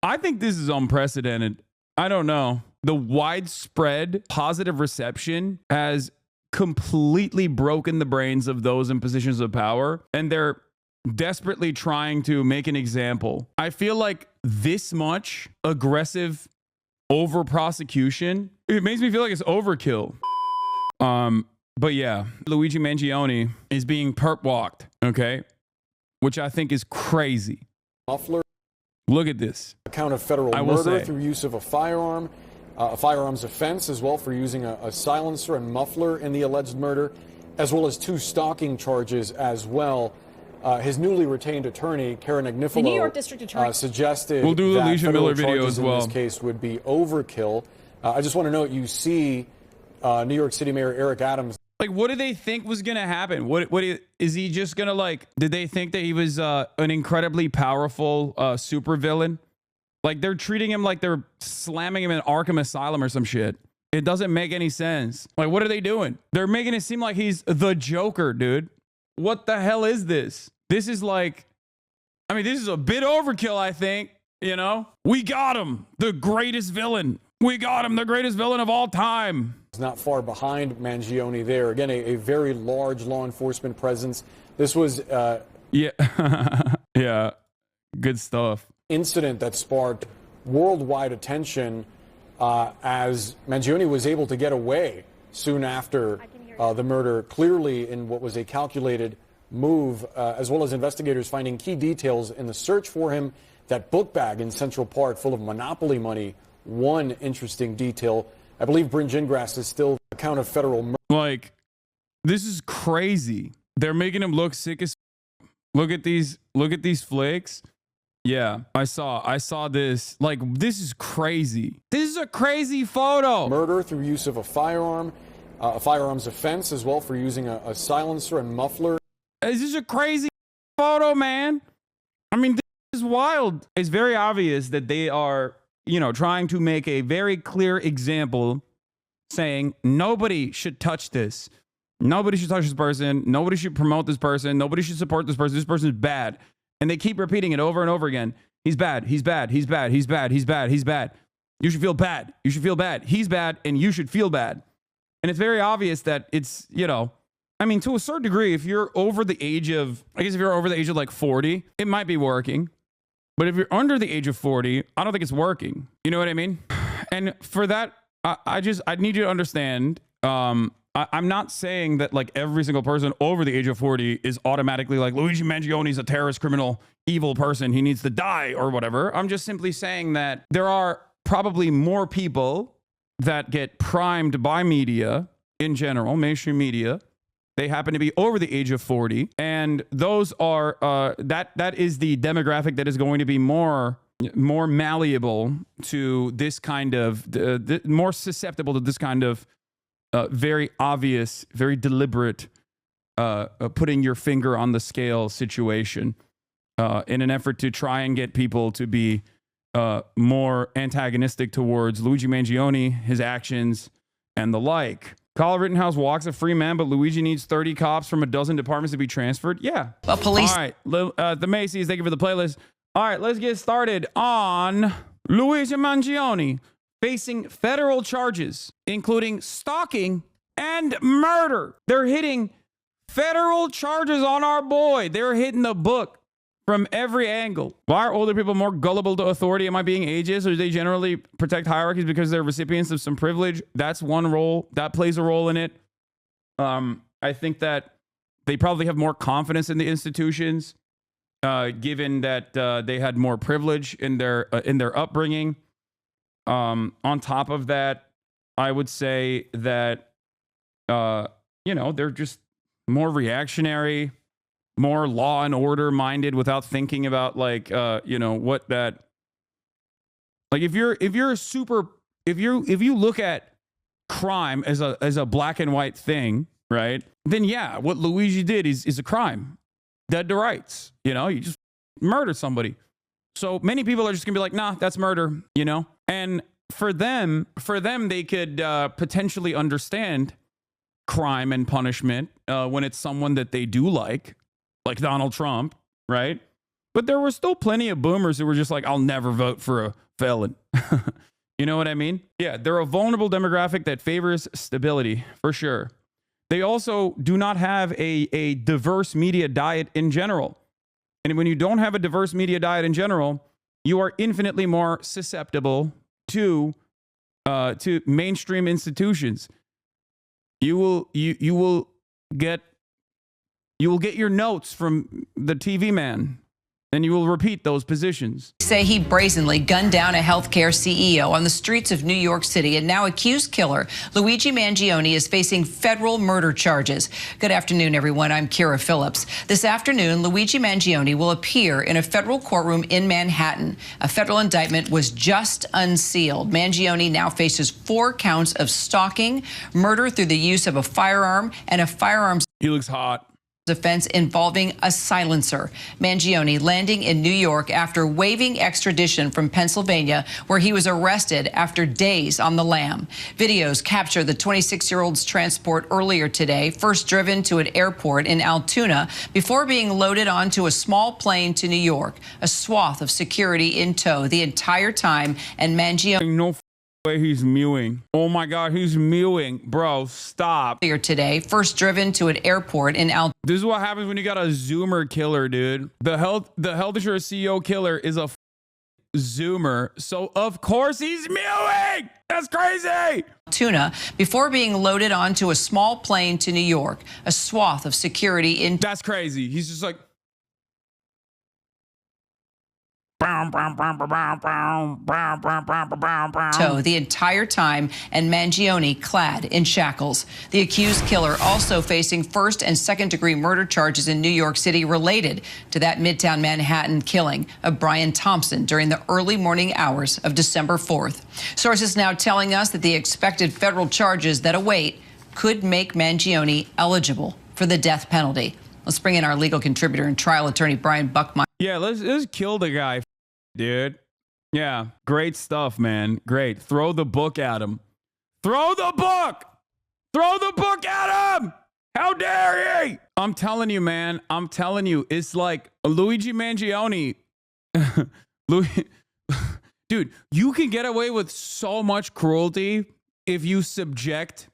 I think this is unprecedented. I don't know. The widespread positive reception has completely broken the brains of those in positions of power, and they're desperately trying to make an example. I feel like this much aggressive over prosecution, it makes me feel like it's overkill. But yeah, Luigi Mangione is being perp walked, okay? Which I think is crazy. Muffler. Look at this. Account of federal murder through use of a firearm, a firearms offense as well for using a silencer and muffler in the alleged murder, as well as 2 stalking charges as well. His newly retained attorney, Karen Agnifilo, the New York District Attorney the suggested Alicia that Miller federal video charges as well. in this case would be overkill. I just want to note, you see New York City Mayor Eric Adams. Like, what did they think was going to happen? What is he just going to, like, did they think that he was an incredibly powerful supervillain? Like, they're treating him like they're slamming him in Arkham Asylum or some shit. It doesn't make any sense. Like, what are they doing? They're making it seem like he's the Joker, dude. What the hell is this? This is like, I mean, this is a bit overkill, I think. You know, we got him, the greatest villain. We got him, the greatest villain of all time. It's not far behind Mangione there. Again, a very large law enforcement presence. This was yeah, yeah, good stuff. Incident that sparked worldwide attention as Mangione was able to get away soon after the murder, clearly in what was a calculated move, as well as investigators finding key details in the search for him. That book bag in Central Park full of Monopoly money. One interesting detail. I believe Bryn Gingras is still account of federal murder. Like, this is crazy. They're making him look sick as look at these flakes. Yeah, I saw this. Like, this is crazy. This is a crazy photo. Murder through use of a firearm, a firearms offense as well for using a silencer and muffler. This is a crazy photo, man. I mean, this is wild. It's very obvious that they are, you know, trying to make a very clear example saying nobody should touch this. Nobody should touch this person. Nobody should promote this person. Nobody should support this person. This person is bad. And they keep repeating it over and over again. He's bad. He's bad. He's bad. He's bad. He's bad. He's bad. You should feel bad. You should feel bad. He's bad and you should feel bad. And it's very obvious that it's, you know, I mean, to a certain degree, if you're over the age of, I guess if you're over the age of like 40, it might be working. But if you're under the age of 40, I don't think it's working. You know what I mean? And for that, I need you to understand, I'm not saying that like every single person over the age of 40 is automatically like Luigi Mangione is a terrorist, criminal, evil person. He needs to die or whatever. I'm just simply saying that there are probably more people that get primed by media in general, mainstream media. They happen to be over the age of 40. And those are, that is the demographic that is going to be more malleable to this kind of, more susceptible to this kind of very obvious, very deliberate, putting your finger on the scale situation in an effort to try and get people to be more antagonistic towards Luigi Mangione, his actions, and the like. Kyle Rittenhouse walks a free man, but Luigi needs 30 cops from a dozen departments to be transferred. Yeah. Well, police. All right. The Macy's, thank you for the playlist. All right, let's get started on Luigi Mangione facing federal charges, including stalking and murder. They're hitting federal charges on our boy. They're hitting the book from every angle. Why are older people more gullible to authority? Am I being ageist, or do they generally protect hierarchies because they're recipients of some privilege? That's one role. That plays a role in it. I think that they probably have more confidence in the institutions, given that they had more privilege in their upbringing. On top of that, I would say that, they're just more reactionary, more law and order minded without thinking about what that, like, if you look at crime as a black and white thing, right? Then yeah, what Luigi did is a crime. Dead to rights. You just murdered somebody. So many people are just gonna be like, nah, that's murder, And for them, they could potentially understand crime and punishment when it's someone that they do like Donald Trump, right? But there were still plenty of boomers who were just like, I'll never vote for a felon. You know what I mean? Yeah, they're a vulnerable demographic that favors stability, for sure. They also do not have a diverse media diet in general. And when you don't have a diverse media diet in general, you are infinitely more susceptible to mainstream institutions. You will get your notes from the TV man, and you will repeat those positions. Say he brazenly gunned down a healthcare CEO on the streets of New York City, and now accused killer Luigi Mangione is facing federal murder charges. Good afternoon, everyone. I'm Kira Phillips. This afternoon, Luigi Mangione will appear in a federal courtroom in Manhattan. A federal indictment was just unsealed. Mangione now faces 4 counts of stalking, murder through the use of a firearm, and a firearms He looks hot. offense involving a silencer. Mangione landing in New York after waiving extradition from Pennsylvania, where he was arrested after days on the lam. Videos capture the 26-year-old's transport earlier today, first driven to an airport in Altoona before being loaded onto a small plane to New York. A swath of security in tow the entire time, and Mangione No way he's mewing. Oh my God, he's mewing. Bro, stop. earlier today, first driven to an airport in Altoona. This is what happens when you got a Zoomer killer, dude. The health insurance CEO killer is a Zoomer, so of course he's mewing. That's crazy. Tuna before being loaded onto a small plane to New York. A swath of security in That's crazy. He's just like tow the entire time, and Mangione clad in shackles. The accused killer also facing first and second degree murder charges in New York City related to that Midtown Manhattan killing of Brian Thompson during the early morning hours of December 4th. Sources now telling us that the expected federal charges that await could make Mangione eligible for the death penalty. Let's bring in our legal contributor and trial attorney, Brian Buckmeyer. yeah, let's kill the guy, dude. Yeah, great stuff, man. Great. Throw the book at him. Throw the book. Throw the book at him. How dare he? I'm telling you, man. I'm telling you, it's like Luigi Mangione. Dude, you can get away with so much cruelty if you subject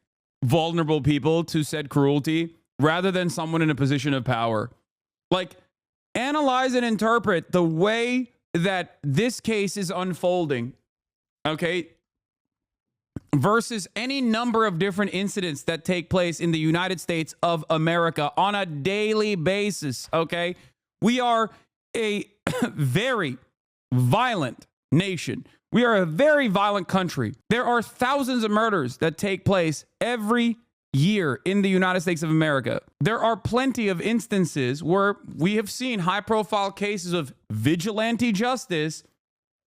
vulnerable people to said cruelty rather than someone in a position of power. Like, analyze and interpret the way that this case is unfolding, okay, versus any number of different incidents that take place in the United States of America on a daily basis, okay? We are a very violent nation. We are a very violent country. There are thousands of murders that take place every year in the United States of America. There are plenty of instances where we have seen high-profile cases of vigilante justice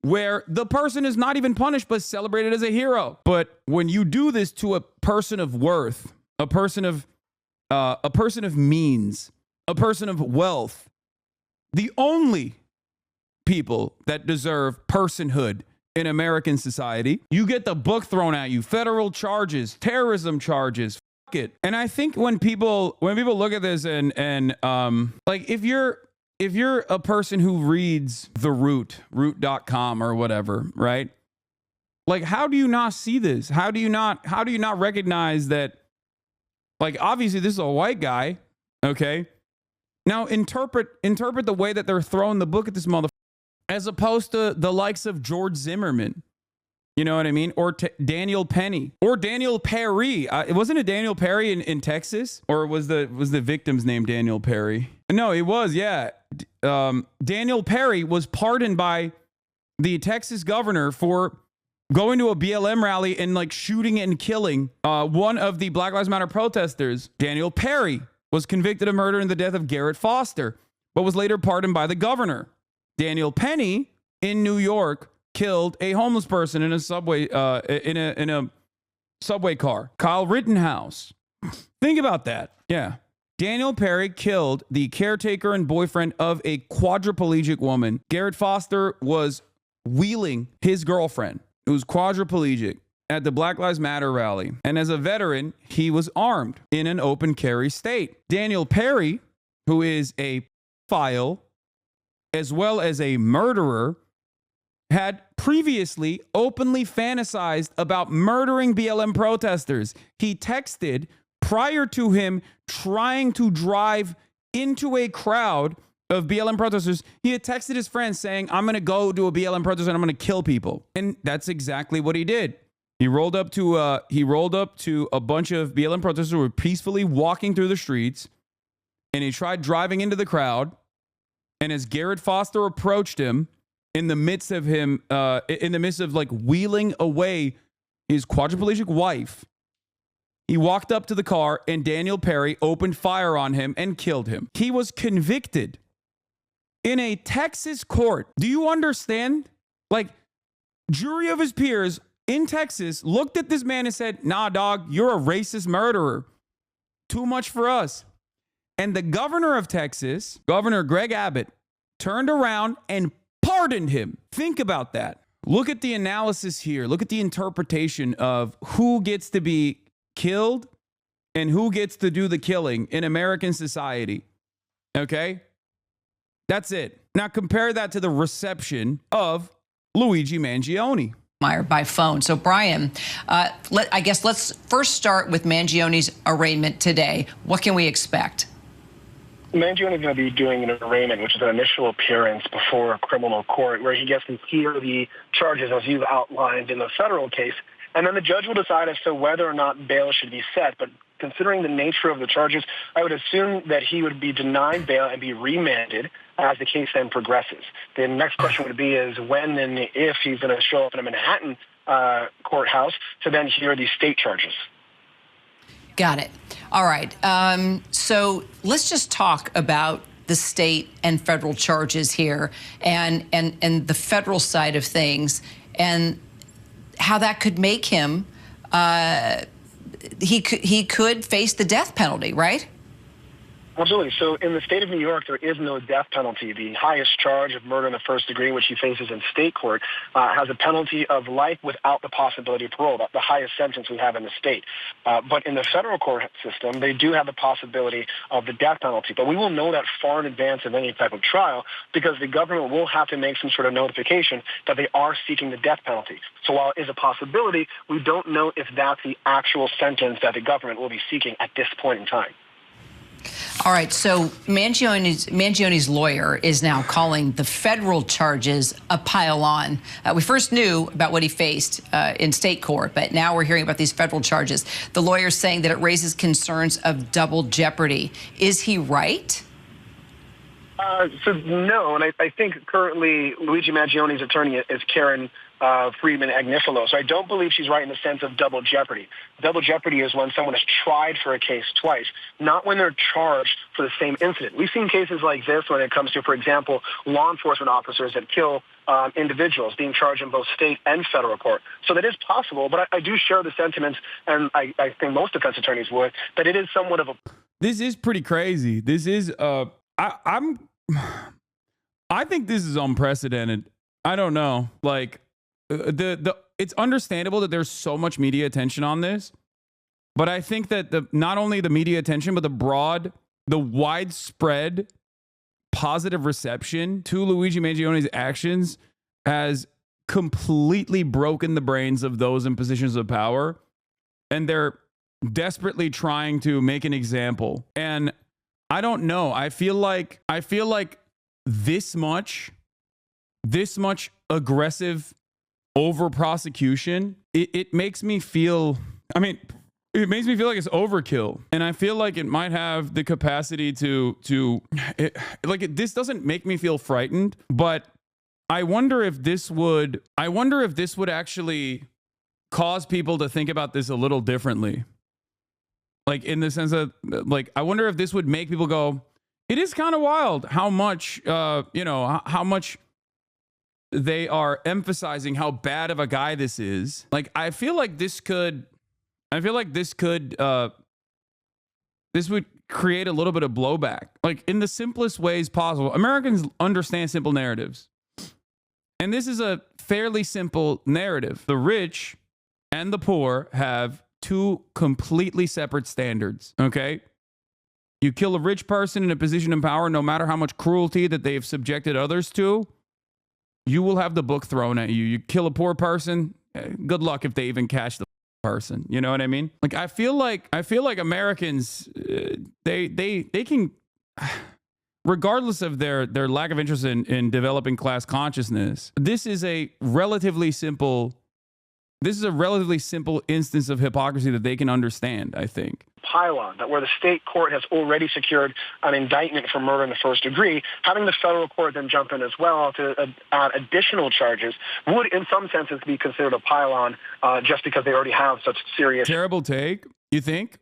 where the person is not even punished but celebrated as a hero. But when you do this to a person of worth, a person of means, a person of wealth, the only people that deserve personhood in American society, you get the book thrown at you, federal charges, terrorism charges. It. And I think when people look at this and like if you're a person who reads The root.com or whatever, right? Like, how do you not see this? How do you not recognize that, like, obviously this is a white guy, okay? Now interpret the way that they're throwing the book at this motherfucker as opposed to the likes of George Zimmerman. You know what I mean? Or Daniel Penny or Daniel Perry. Wasn't it Daniel Perry in Texas? Or was the victim's name Daniel Perry? No, it was. Yeah. Daniel Perry was pardoned by the Texas governor for going to a BLM rally and like shooting and killing one of the Black Lives Matter protesters. Daniel Perry was convicted of murder in the death of Garrett Foster, but was later pardoned by the governor. Daniel Penny in New York killed a homeless person in a subway in a subway car. Kyle Rittenhouse. Think about that. Yeah. Daniel Perry killed the caretaker and boyfriend of a quadriplegic woman. Garrett Foster was wheeling his girlfriend, who was quadriplegic, at the Black Lives Matter rally. And as a veteran, he was armed in an open carry state. Daniel Perry, who is a pedophile, as well as a murderer, had previously openly fantasized about murdering BLM protesters. He texted prior to him trying to drive into a crowd of BLM protesters. He had texted his friends saying, I'm going to go to a BLM protest and I'm going to kill people. And that's exactly what he did. He rolled up to a bunch of BLM protesters who were peacefully walking through the streets, and he tried driving into the crowd. And as Garrett Foster approached him, in the midst of like wheeling away his quadriplegic wife, he walked up to the car and Daniel Perry opened fire on him and killed him. He was convicted in a Texas court. Do you understand? Like, jury of his peers in Texas looked at this man and said, nah, dog, you're a racist murderer. Too much for us. And the governor of Texas, Governor Greg Abbott, turned around and pardoned him. Think about that. Look at the analysis here. Look at the interpretation of who gets to be killed and who gets to do the killing in American society. Okay? That's it. Now compare that to the reception of Luigi Mangione. By phone. So, Brian, I guess let's first start with Mangione's arraignment today. What can we expect? Mangione is going to be doing an arraignment, which is an initial appearance before a criminal court, where he gets to hear the charges as you've outlined in the federal case. And then the judge will decide as to whether or not bail should be set. But considering the nature of the charges, I would assume that he would be denied bail and be remanded as the case then progresses. The next question would be is when and if he's going to show up in a Manhattan courthouse to then hear these state charges. Got it. All right. So let's just talk about the state and federal charges here and the federal side of things and how that could make him, he could face the death penalty, right? Absolutely. So in the state of New York, there is no death penalty. The highest charge of murder in the first degree, which he faces in state court, has a penalty of life without the possibility of parole. That's the highest sentence we have in the state. But in the federal court system, they do have the possibility of the death penalty. But we will know that far in advance of any type of trial because the government will have to make some sort of notification that they are seeking the death penalty. So while it is a possibility, we don't know if that's the actual sentence that the government will be seeking at this point in time. All right, so Mangione's lawyer is now calling the federal charges a pile-on. We first knew about what he faced in state court, but now we're hearing about these federal charges. The lawyer's saying that it raises concerns of double jeopardy. Is he right? So no, and I think currently Luigi Mangione's attorney is Karen Friedman Agnifilo. So I don't believe she's right in the sense of double jeopardy. Double jeopardy is when someone is tried for a case twice, not when they're charged for the same incident. We've seen cases like this when it comes to, for example, law enforcement officers that kill individuals being charged in both state and federal court. So that is possible, but I do share the sentiments, and I think most defense attorneys would, that it is somewhat of a... This is pretty crazy. This is, I think this is unprecedented. I don't know. Like, it's understandable that there's so much media attention on this, but I think that not only the media attention, but the widespread positive reception to Luigi Mangione's actions has completely broken the brains of those in positions of power, and they're desperately trying to make an example. And I don't know. I feel like this much aggressive over prosecution, it makes me feel, I mean, it makes me feel like it's overkill. And I feel like it might have the capacity this doesn't make me feel frightened, but I wonder if this would actually cause people to think about this a little differently. Like, in the sense of, like, I wonder if this would make people go, it is kind of wild how much, how much they are emphasizing how bad of a guy this is. Like, I feel like this would create a little bit of blowback. Like, in the simplest ways possible. Americans understand simple narratives. And this is a fairly simple narrative. The rich and the poor have two completely separate standards, okay? You kill a rich person in a position of power, no matter how much cruelty that they've subjected others to, you will have the book thrown at you. You kill a poor person, good luck if they even catch the person. You know what I mean? Like, I feel like Americans, they can, regardless of their lack of interest in developing class consciousness, this is a relatively simple instance of hypocrisy that they can understand, I think. Pylon, that where the state court has already secured an indictment for murder in the first degree, having the federal court then jump in as well to add additional charges would, in some senses, be considered a pylon just because they already have such serious... Terrible take, you think?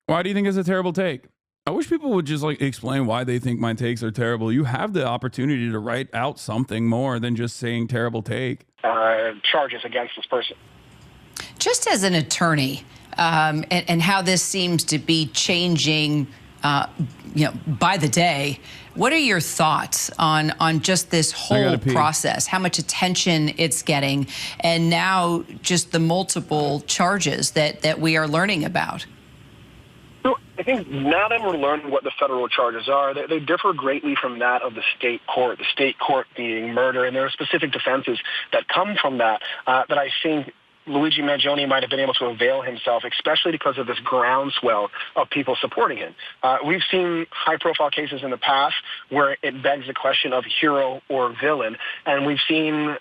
Why do you think it's a terrible take? I wish people would just like explain why they think my takes are terrible. You have the opportunity to write out something more than just saying terrible take. Charges against this person. Just as an attorney, and how this seems to be changing, by the day, what are your thoughts on just this whole process? How much attention it's getting, and now just the multiple charges that we are learning about? So I think now that we're learning what the federal charges are, they differ greatly from that of the state court being murder, and there are specific defenses that come from that that I think Luigi Mangione might have been able to avail himself, especially because of this groundswell of people supporting him. We've seen high-profile cases in the past where it begs the question of hero or villain, and we've seen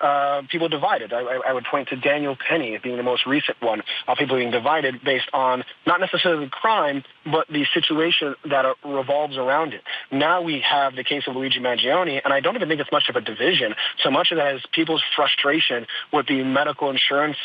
people divided. I would point to Daniel Penny as being the most recent one, people being divided based on not necessarily crime, but the situation that revolves around it. Now we have the case of Luigi Mangione, and I don't even think it's much of a division, so much of that is people's frustration with the medical insurance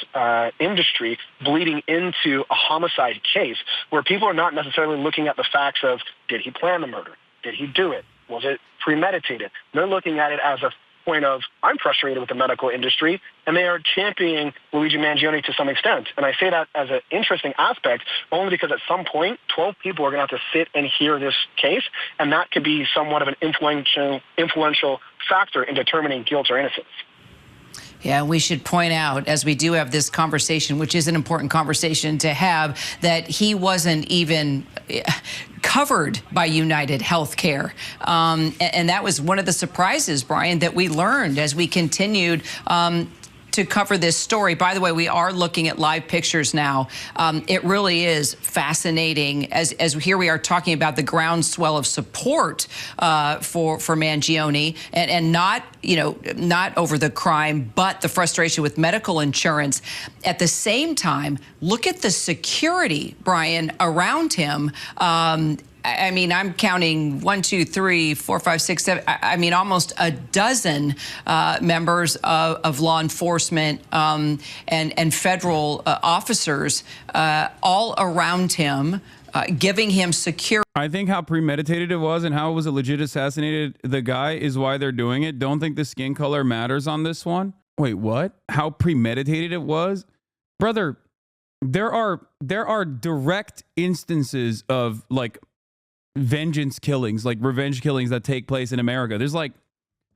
industry bleeding into a homicide case where people are not necessarily looking at the facts of, did he plan the murder? Did he do it? Was it premeditated? They're looking at it as a point of, I'm frustrated with the medical industry, and they are championing Luigi Mangione to some extent. And I say that as an interesting aspect only because at some point, 12 people are going to have to sit and hear this case, and that could be somewhat of an influential factor in determining guilt or innocence. Yeah, we should point out, as we do have this conversation, which is an important conversation to have, that he wasn't even covered by United Healthcare. And that was one of the surprises, Brian, that we learned as we continued to cover this story. By the way, we are looking at live pictures now. It really is fascinating as here we are talking about the groundswell of support for Mangione, and not, not over the crime, but the frustration with medical insurance. At the same time, look at the security, Brian, around him. I mean, I'm counting 1, 2, 3, 4, 5, 6, 7. I mean, almost a dozen members of law enforcement and federal officers all around him, giving him security. I think how premeditated it was and how it was a legit assassinated the guy is why they're doing it. Don't think the skin color matters on this one. Wait, what? How premeditated it was? Brother, there are direct instances of like vengeance killings, like revenge killings that take place in America. There's like,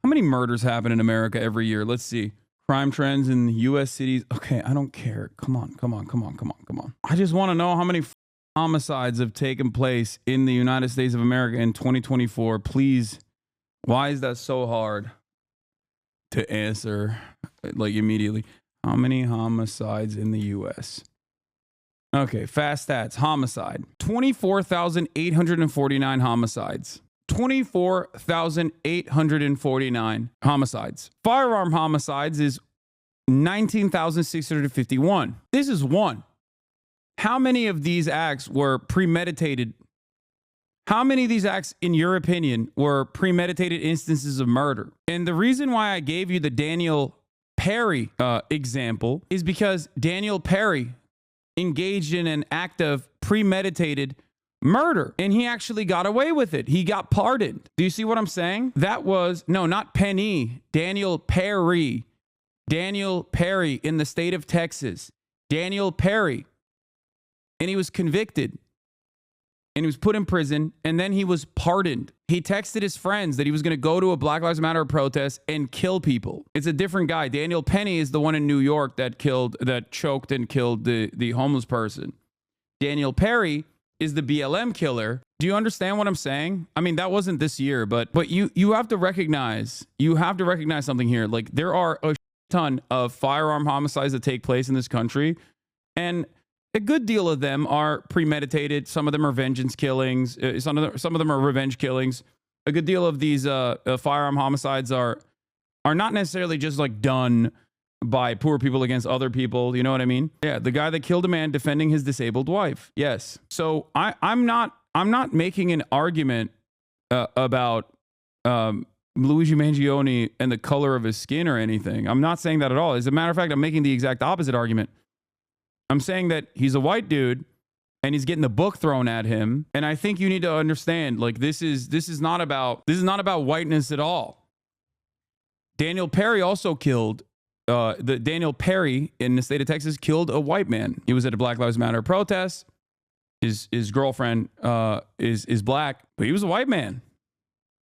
how many murders happen in America every year? Let's see. Crime trends in U.S. cities. Okay, I don't care. Come on. I just want to know how many homicides have taken place in the United States of America in 2024. Please. Why is that so hard to answer like immediately? How many homicides in the U.S.? Okay, fast stats. Homicide. 24,849 homicides. 24,849 homicides. Firearm homicides is 19,651. This is one. How many of these acts were premeditated? How many of these acts, in your opinion, were premeditated instances of murder? And the reason why I gave you the Daniel Perry example is because Daniel Perry engaged in an act of premeditated murder, and he actually got away with it. He got pardoned. Do you see what I'm saying? That was, no, not Penny, Daniel Perry. Daniel Perry in the state of Texas. Daniel Perry. And he was convicted, and he was put in prison, and then he was pardoned. He texted his friends that he was going to go to a Black Lives Matter protest and kill people. It's a different guy. Daniel Penny is the one in New York that choked and killed the homeless person. Daniel Perry is the BLM killer Do you understand what I'm saying? I mean, that wasn't this year, but you have to recognize something here. Like, there are a ton of firearm homicides that take place in this country, and a good deal of them are premeditated. Some of them are vengeance killings. Some of them are revenge killings. A good deal of these firearm homicides are not necessarily just like done by poor people against other people. You know what I mean? Yeah, the guy that killed a man defending his disabled wife. Yes. So I'm not making an argument about Luigi Mangione and the color of his skin or anything. I'm not saying that at all. As a matter of fact, I'm making the exact opposite argument. I'm saying that he's a white dude and he's getting the book thrown at him. And I think you need to understand, like, this is not about whiteness at all. Daniel Perry also killed Daniel Perry in the state of Texas killed a white man. He was at a Black Lives Matter protest. His girlfriend is black, but he was a white man.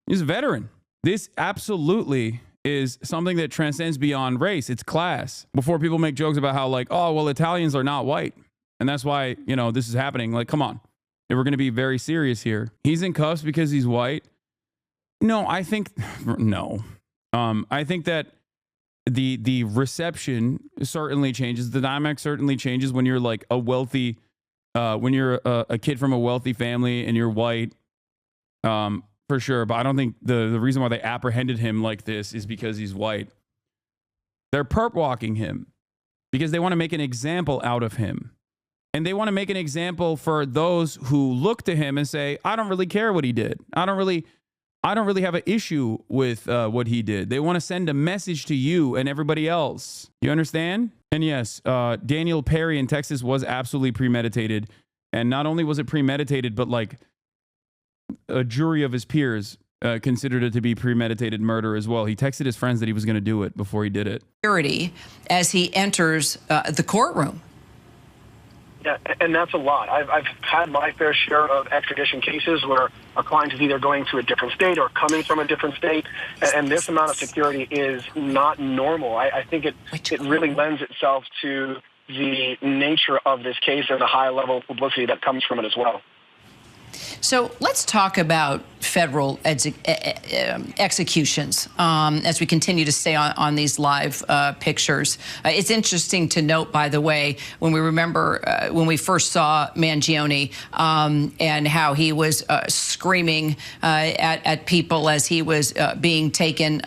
He's a veteran. This absolutely is something that transcends beyond race. It's class. Before people make jokes about how, like, oh, well, Italians are not white, and that's why, you know, this is happening. Like, come on. If we're going to be very serious here. He's in cuffs because he's white. No, I think that the reception certainly changes. The dynamic certainly changes when you're like a wealthy, when you're a kid from a wealthy family and you're white, for sure. But I don't think the reason why they apprehended him like this is because he's white. They're perp walking him because they want to make an example out of him. And they want to make an example for those who look to him and say, I don't really care what he did. I don't really have an issue with what he did. They want to send a message to you and everybody else. You understand? And yes, Daniel Perry in Texas was absolutely premeditated. And not only was it premeditated, but like a jury of his peers considered it to be premeditated murder as well. He texted his friends that he was going to do it before he did it. As he enters the courtroom. Yeah, and that's a lot. I've had my fair share of extradition cases where a client is either going to a different state or coming from a different state, and this amount of security is not normal. I think it really lends itself to the nature of this case and the high level of publicity that comes from it as well. So let's talk about federal executions as we continue to stay on these live pictures. It's interesting to note, by the way, when we remember when we first saw Mangione and how he was screaming at people as he was being taken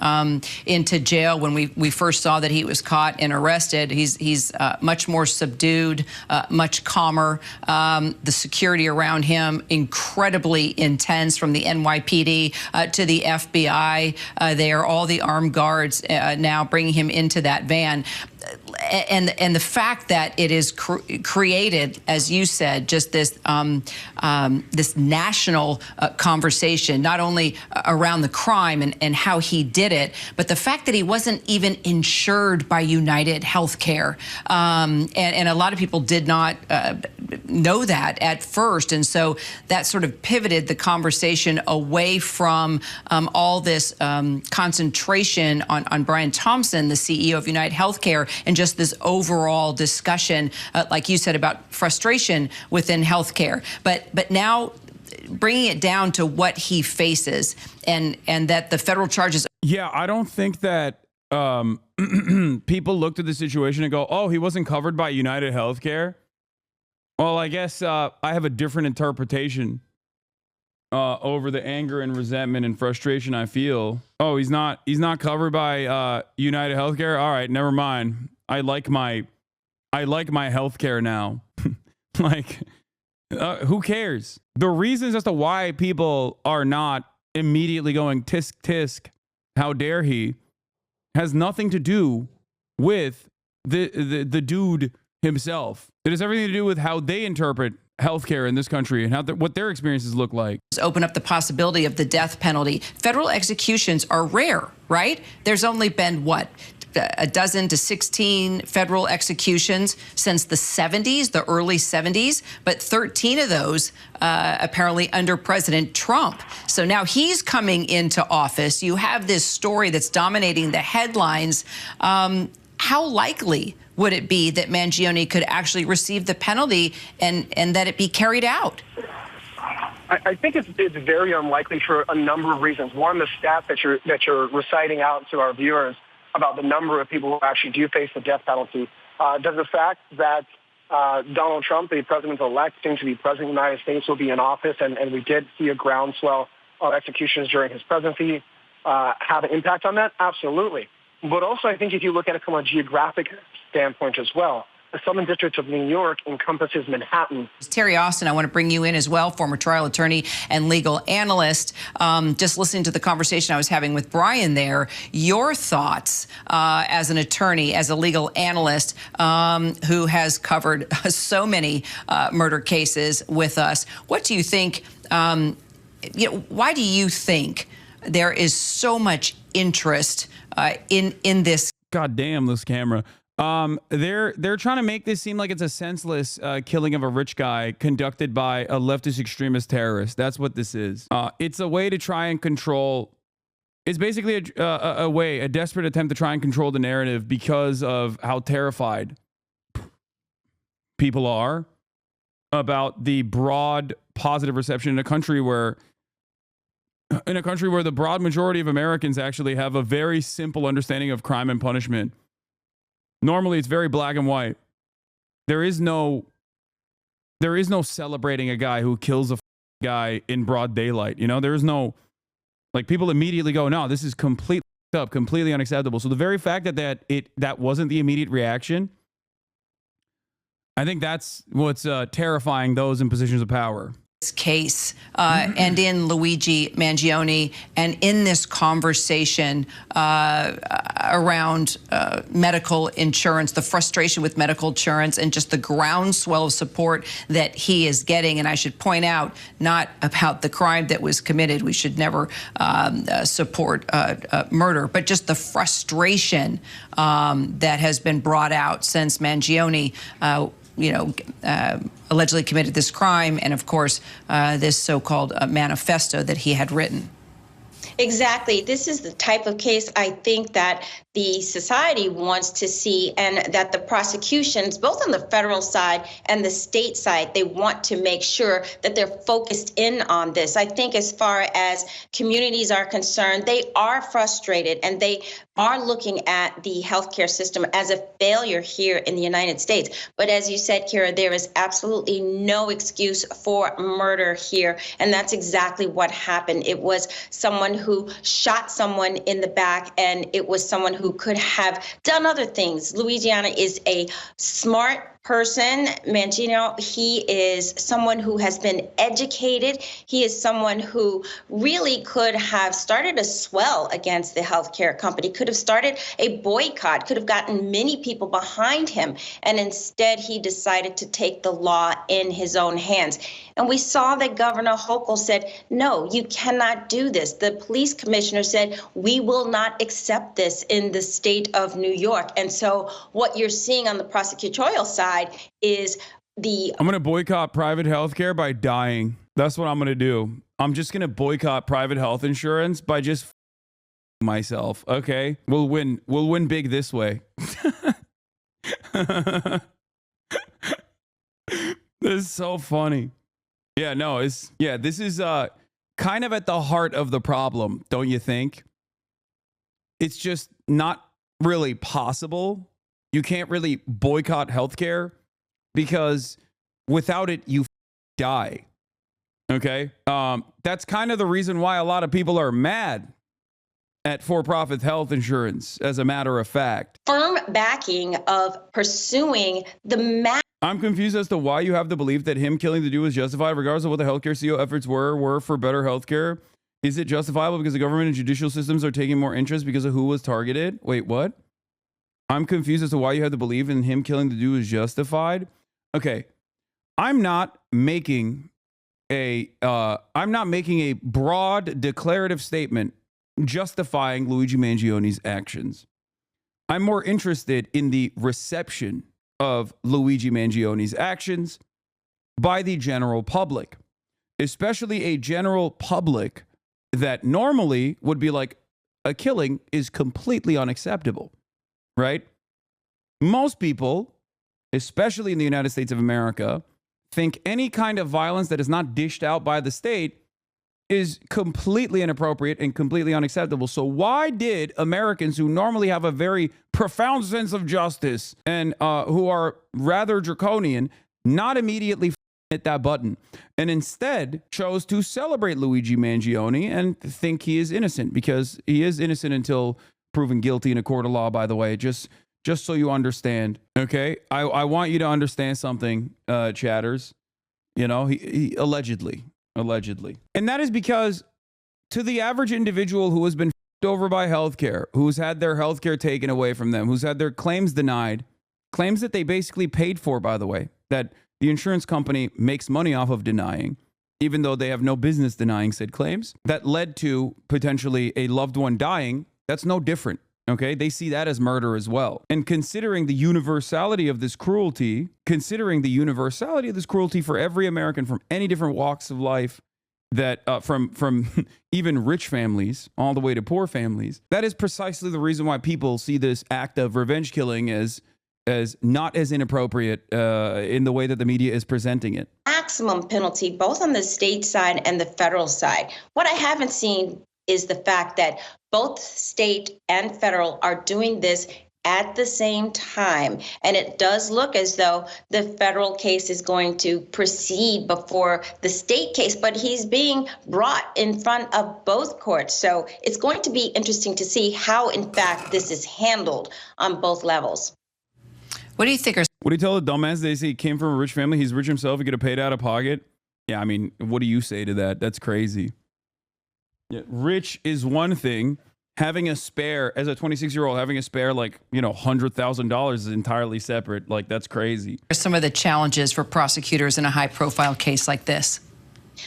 into jail. When we first saw that he was caught and arrested, he's much more subdued, much calmer. The security around him incredibly intense, from the NYPD to the FBI. They are all the armed guards now bringing him into that van. And the fact that it is created, as you said, just this this national conversation, not only around the crime and how he did it, but the fact that he wasn't even insured by United Healthcare, and a lot of people did not know that at first, and so that sort of pivoted the conversation away from all this concentration on Brian Thompson, the CEO of United Healthcare, and just this overall discussion, like you said, about frustration within healthcare. But now bringing it down to what he faces and that the federal charges. Yeah, I don't think that people looked at the situation and go, oh, he wasn't covered by United Healthcare. Well, I guess I have a different interpretation over the anger and resentment and frustration I feel. Oh, he's not covered by United Healthcare. All right, never mind. I like my healthcare now. Like, who cares? The reasons as to why people are not immediately going tisk tisk, how dare he, has nothing to do with the dude himself. It has everything to do with how they interpret healthcare in this country and how what their experiences look like. Open up the possibility of the death penalty. Federal executions are rare, right? There's only been, what, a dozen to 16 federal executions since the 70s, the early 70s, but 13 of those apparently under President Trump. So now he's coming into office. You have this story that's dominating the headlines. How likely would it be that Mangione could actually receive the penalty and that it be carried out? I think it's very unlikely for a number of reasons. One, the stat that you're reciting out to our viewers about the number of people who actually do face the death penalty. Does the fact that Donald Trump, the president-elect, soon to be president of the United States, will be in office, and we did see a groundswell of executions during his presidency, have an impact on that? Absolutely. But also, I think if you look at it from a geographic standpoint as well, the Southern District of New York encompasses Manhattan. Terry Austin, I want to bring you in as well, former trial attorney and legal analyst. Just listening to the conversation I was having with Brian there, your thoughts as an attorney, as a legal analyst who has covered so many murder cases with us. What do you think, why do you think there is so much interest in this? God damn this camera. They're trying to make this seem like it's a senseless killing of a rich guy conducted by a leftist extremist terrorist. That's what this is. It's a way to try and control. It's basically a desperate attempt to try and control the narrative because of how terrified people are about the broad positive reception in a country where the broad majority of Americans actually have a very simple understanding of crime and punishment. Normally, it's very black and white. There is no celebrating a guy who kills a guy in broad daylight. You know, there is no, like, people immediately go, no, this is completely up, completely unacceptable. So the very fact that wasn't the immediate reaction, I think that's what's terrifying those in positions of power. Case and in Luigi Mangione and in this conversation around medical insurance, the frustration with medical insurance and just the groundswell of support that he is getting. And I should point out, not about the crime that was committed. We should never support murder, but just the frustration that has been brought out since Mangione allegedly committed this crime, and of course, this so-called manifesto that he had written. Exactly. This is the type of case I think that the society wants to see, and that the prosecutions, both on the federal side and the state side, they want to make sure that they're focused in on this. I think as far as communities are concerned, they are frustrated and they are looking at the healthcare system as a failure here in the United States. But as you said, Kira, there is absolutely no excuse for murder here. And that's exactly what happened. It was someone who shot someone in the back, and it was someone who could have done other things. Louisiana is a smart person. Mangione, he is someone who has been educated. He is someone who really could have started a swell against the healthcare company, could have started a boycott, could have gotten many people behind him. And instead, he decided to take the law in his own hands. And we saw that Governor Hochul said, no, you cannot do this. The police commissioner said, we will not accept this in the state of New York. And so what you're seeing on the prosecutorial side is I'm going to boycott private health care by dying. That's what I'm going to do. I'm just going to boycott private health insurance by just myself. Okay, we'll win big this way. This is so funny. Yeah, no, this is kind of at the heart of the problem, don't you think? It's just not really possible. You can't really boycott healthcare because without it, you die. Okay? That's kind of the reason why a lot of people are mad at for-profit health insurance, as a matter of fact. Firm backing of pursuing the I'm confused as to why you have the belief that him killing the dude was justified, regardless of what the healthcare CEO efforts were for better healthcare. Is it justifiable because the government and judicial systems are taking more interest because of who was targeted? Wait, what? I'm confused as to why you have to believe in him killing the dude is justified. Okay, I'm not making a broad declarative statement justifying Luigi Mangione's actions. I'm more interested in the reception of Luigi Mangione's actions by the general public, especially a general public that normally would be like, a killing is completely unacceptable. Right? Most people, especially in the United States of America, think any kind of violence that is not dished out by the state is completely inappropriate and completely unacceptable. So why did Americans who normally have a very profound sense of justice and who are rather draconian not immediately hit that button and instead chose to celebrate Luigi Mangione and think he is innocent? Because he is innocent until proven guilty in a court of law, by the way, just so you understand. Okay, I want you to understand something, chatters. You know, he allegedly, and that is because to the average individual who has been f***ed over by healthcare, who's had their healthcare taken away from them, who's had their claims denied, claims that they basically paid for, by the way, that the insurance company makes money off of denying, even though they have no business denying said claims, that led to potentially a loved one dying. That's no different. Okay, they see that as murder as well. And considering the universality of this cruelty, for every American from any different walks of life, that from even rich families all the way to poor families, that is precisely the reason why people see this act of revenge killing as not as inappropriate in the way that the media is presenting it. Maximum penalty, both on the state side and the federal side. What I haven't seen is the fact that both state and federal are doing this at the same time. And it does look as though the federal case is going to proceed before the state case, but he's being brought in front of both courts. So it's going to be interesting to see how, in fact, this is handled on both levels. What do you think? What do you tell the dumbass? They say he came from a rich family. He's rich himself. He could have paid out of pocket. Yeah, I mean, what do you say to that? That's crazy. Yeah, rich is one thing. Having a spare, as a 26-year-old, having a spare, like, $100,000 is entirely separate. Like, that's crazy. Some of the challenges for prosecutors in a high-profile case like this?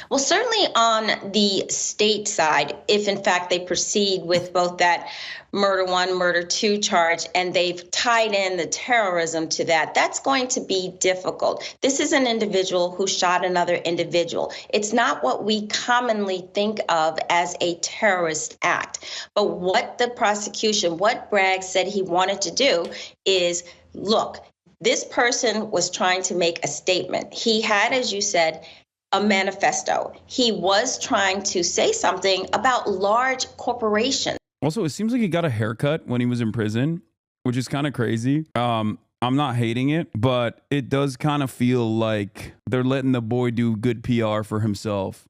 Well, certainly on the state side, if in fact they proceed with both that murder 1, murder 2 charge, and they've tied in the terrorism to that, that's going to be difficult. This is an individual who shot another individual. It's not what we commonly think of as a terrorist act. But what the prosecution, what Bragg said he wanted to do is, look, this person was trying to make a statement. He had, as you said, a manifesto. He was trying to say something about large corporations. Also, it seems like he got a haircut when he was in prison, which is kind of crazy. I'm not hating it, but it does kind of feel like they're letting the boy do good PR for himself.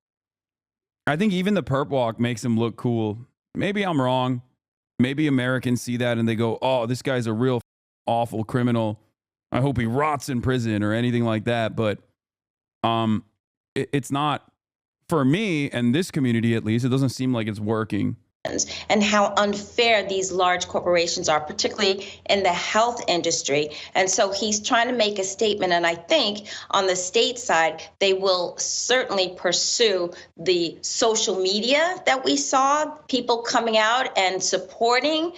I think even the perp walk makes him look cool. Maybe I'm wrong. Maybe Americans see that and they go, oh, this guy's a real awful criminal. I hope he rots in prison or anything like that. But it's not, for me and this community at least, it doesn't seem like it's working. And how unfair these large corporations are, particularly in the health industry. And so he's trying to make a statement. And I think on the state side, they will certainly pursue the social media that we saw, people coming out and supporting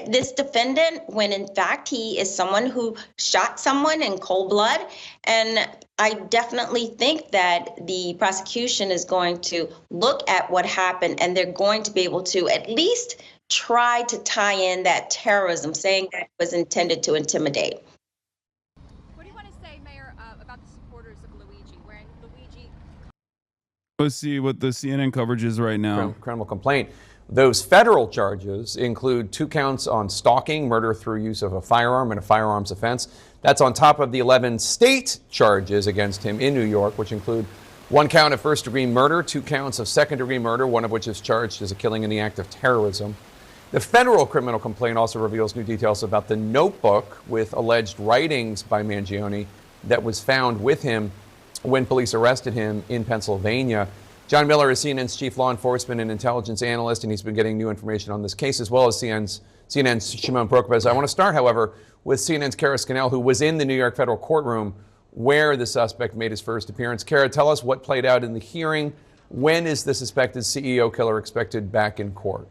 this defendant, when in fact he is someone who shot someone in cold blood. And I definitely think that the prosecution is going to look at what happened, and they're going to be able to at least try to tie in that terrorism, saying that it was intended to intimidate. What do you want to say, Mayor, about the supporters of Luigi? Let's see what the CNN coverage is right now. Criminal complaint. Those federal charges include 2 counts on stalking, murder through use of a firearm, and a firearms offense. That's on top of the 11 state charges against him in New York, which include 1 count of first-degree murder, 2 counts of second-degree murder, one of which is charged as a killing in the act of terrorism. The federal criminal complaint also reveals new details about the notebook with alleged writings by Mangione that was found with him when police arrested him in Pennsylvania. John Miller is CNN's chief law enforcement and intelligence analyst, and he's been getting new information on this case, as well as CNN's Shimon Prokopez. I want to start, however, with CNN's Kara Scannell, who was in the New York federal courtroom where the suspect made his first appearance. Kara, tell us what played out in the hearing. When is the suspected CEO killer expected back in court?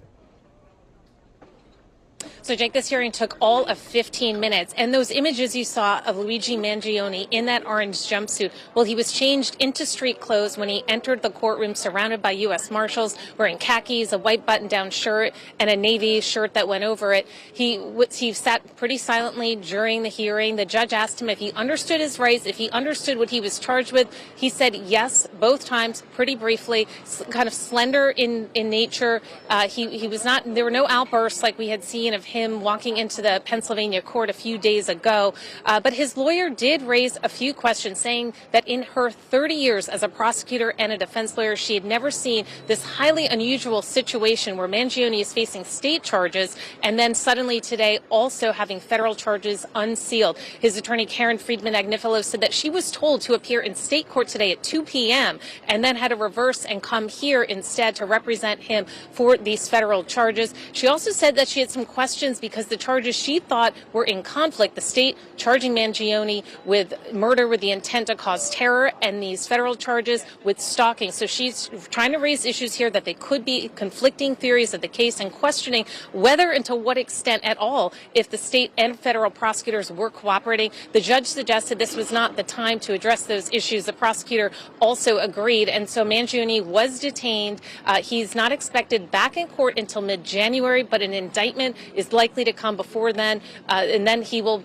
So, Jake, this hearing took all of 15 minutes, and those images you saw of Luigi Mangione in that orange jumpsuit, well, he was changed into street clothes when he entered the courtroom surrounded by U.S. Marshals, wearing khakis, a white button-down shirt, and a navy shirt that went over it. He sat pretty silently during the hearing. The judge asked him if he understood his rights, if he understood what he was charged with. He said yes, both times, pretty briefly, kind of slender in nature. He was not, there were no outbursts like we had seen of him walking into the Pennsylvania court a few days ago. But his lawyer did raise a few questions, saying that in her 30 years as a prosecutor and a defense lawyer, she had never seen this highly unusual situation where Mangione is facing state charges and then suddenly today also having federal charges unsealed. His attorney, Karen Friedman-Agnifilo, said that she was told to appear in state court today at 2 p.m. and then had to reverse and come here instead to represent him for these federal charges. She also said that she had some questions because the charges she thought were in conflict. The state charging Mangione with murder with the intent to cause terror and these federal charges with stalking. So she's trying to raise issues here that they could be conflicting theories of the case and questioning whether and to what extent at all if the state and federal prosecutors were cooperating. The judge suggested this was not the time to address those issues. The prosecutor also agreed, and so Mangione was detained. He's not expected back in court until mid-January, but an indictment is likely to come before then, and then he will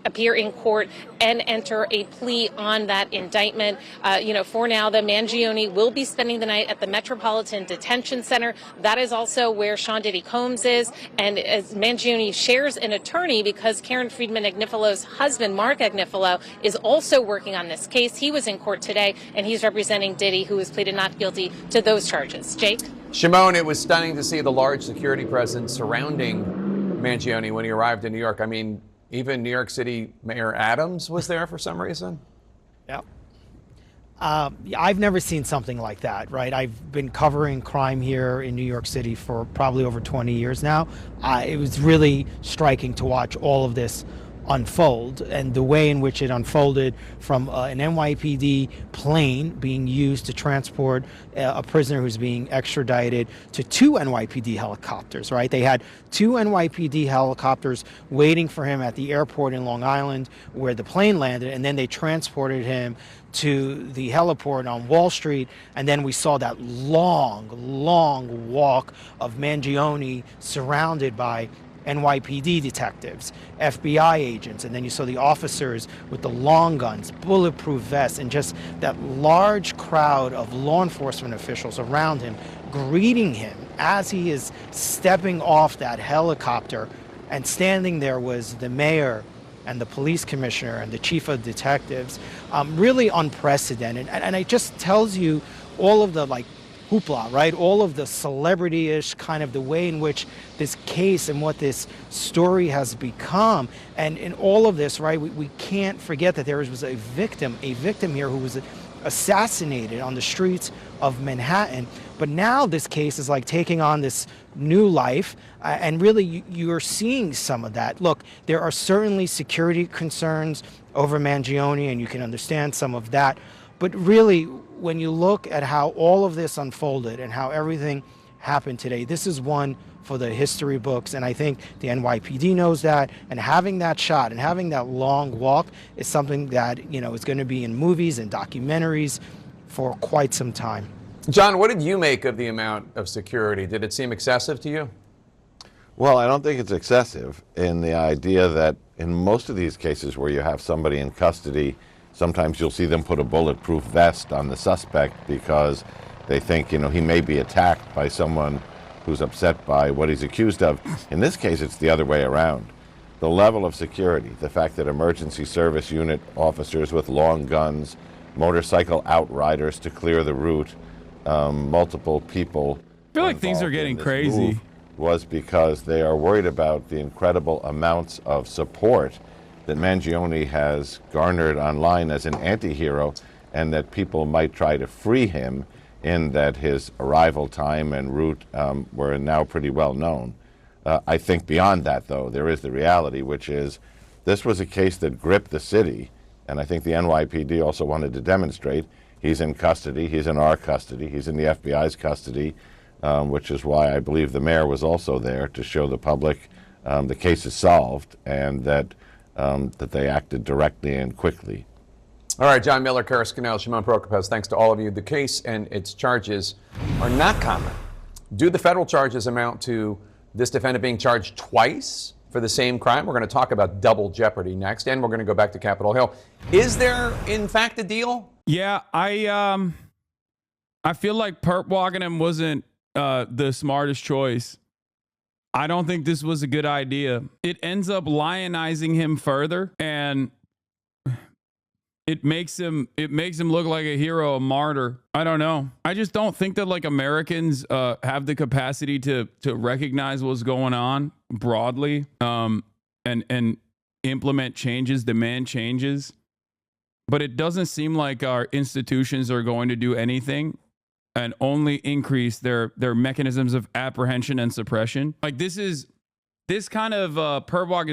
appear in court and enter a plea on that indictment. For now, the Mangione will be spending the night at the Metropolitan Detention Center. That is also where Sean Diddy Combs is, and as Mangione shares an attorney because Karen Friedman-Agnifilo's husband, Mark Agnifilo, is also working on this case. He was in court today, and he's representing Diddy, who has pleaded not guilty to those charges. Jake? Shimon, it was stunning to see the large security presence surrounding Mangione when he arrived in New York. I mean, even New York City Mayor Adams was there for some reason. Yeah. I've never seen something like that, right? I've been covering crime here in New York City for probably over 20 years now. It was really striking to watch all of this unfold and the way in which it unfolded from an NYPD plane being used to transport a prisoner who's being extradited to 2 NYPD helicopters, right? They had 2 NYPD helicopters waiting for him at the airport in Long Island where the plane landed, and then they transported him to the heliport on Wall Street, and then we saw that long walk of Mangione surrounded by NYPD detectives, FBI agents, and then you saw the officers with the long guns, bulletproof vests, and just that large crowd of law enforcement officials around him greeting him as he is stepping off that helicopter. And standing there was the mayor and the police commissioner and the chief of detectives. Really unprecedented. And it just tells you all of the hoopla, right? All of the celebrity-ish kind of the way in which this case and what this story has become. And in all of this, right, we can't forget that there was a victim here who was assassinated on the streets of Manhattan. But now this case is taking on this new life, and really you're seeing some of that. Look, there are certainly security concerns over Mangione, and you can understand some of that. But really, when you look at how all of this unfolded and how everything happened today, this is one for the history books, and I think the NYPD knows that, and having that shot and having that long walk is something that, is going to be in movies and documentaries for quite some time. John, what did you make of the amount of security? Did it seem excessive to you? Well, I don't think it's excessive in the idea that in most of these cases where you have somebody in custody, sometimes you'll see them put a bulletproof vest on the suspect because they think, he may be attacked by someone who's upset by what he's accused of. In this case, it's the other way around. The level of security, the fact that emergency service unit officers with long guns, motorcycle outriders to clear the route, multiple people. I feel like things are getting crazy. Was because they are worried about the incredible amounts of support that Mangione has garnered online as an anti-hero, and that people might try to free him in that his arrival time and route were now pretty well known. I think beyond that, though, there is the reality, which is this was a case that gripped the city, and I think the NYPD also wanted to demonstrate he's in custody, he's in our custody, he's in the FBI's custody, which is why I believe the mayor was also there to show the public the case is solved and that they acted directly and quickly. All right, John Miller, Kara Scannell, Shimon Prokopez, thanks to all of you. The case and its charges are not common. Do the federal charges amount to this defendant being charged twice for the same crime? We're going to talk about double jeopardy next, and we're going to go back to Capitol Hill. Is there, in fact, a deal? Yeah, I feel like perp walking him wasn't the smartest choice. I don't think this was a good idea. It ends up lionizing him further, and it makes him look like a hero, a martyr. I don't know. I just don't think that like Americans have the capacity to recognize what's going on broadly, and implement changes, demand changes. But it doesn't seem like our institutions are going to do anything and only increase their mechanisms of apprehension and suppression. Like this kind of perp walk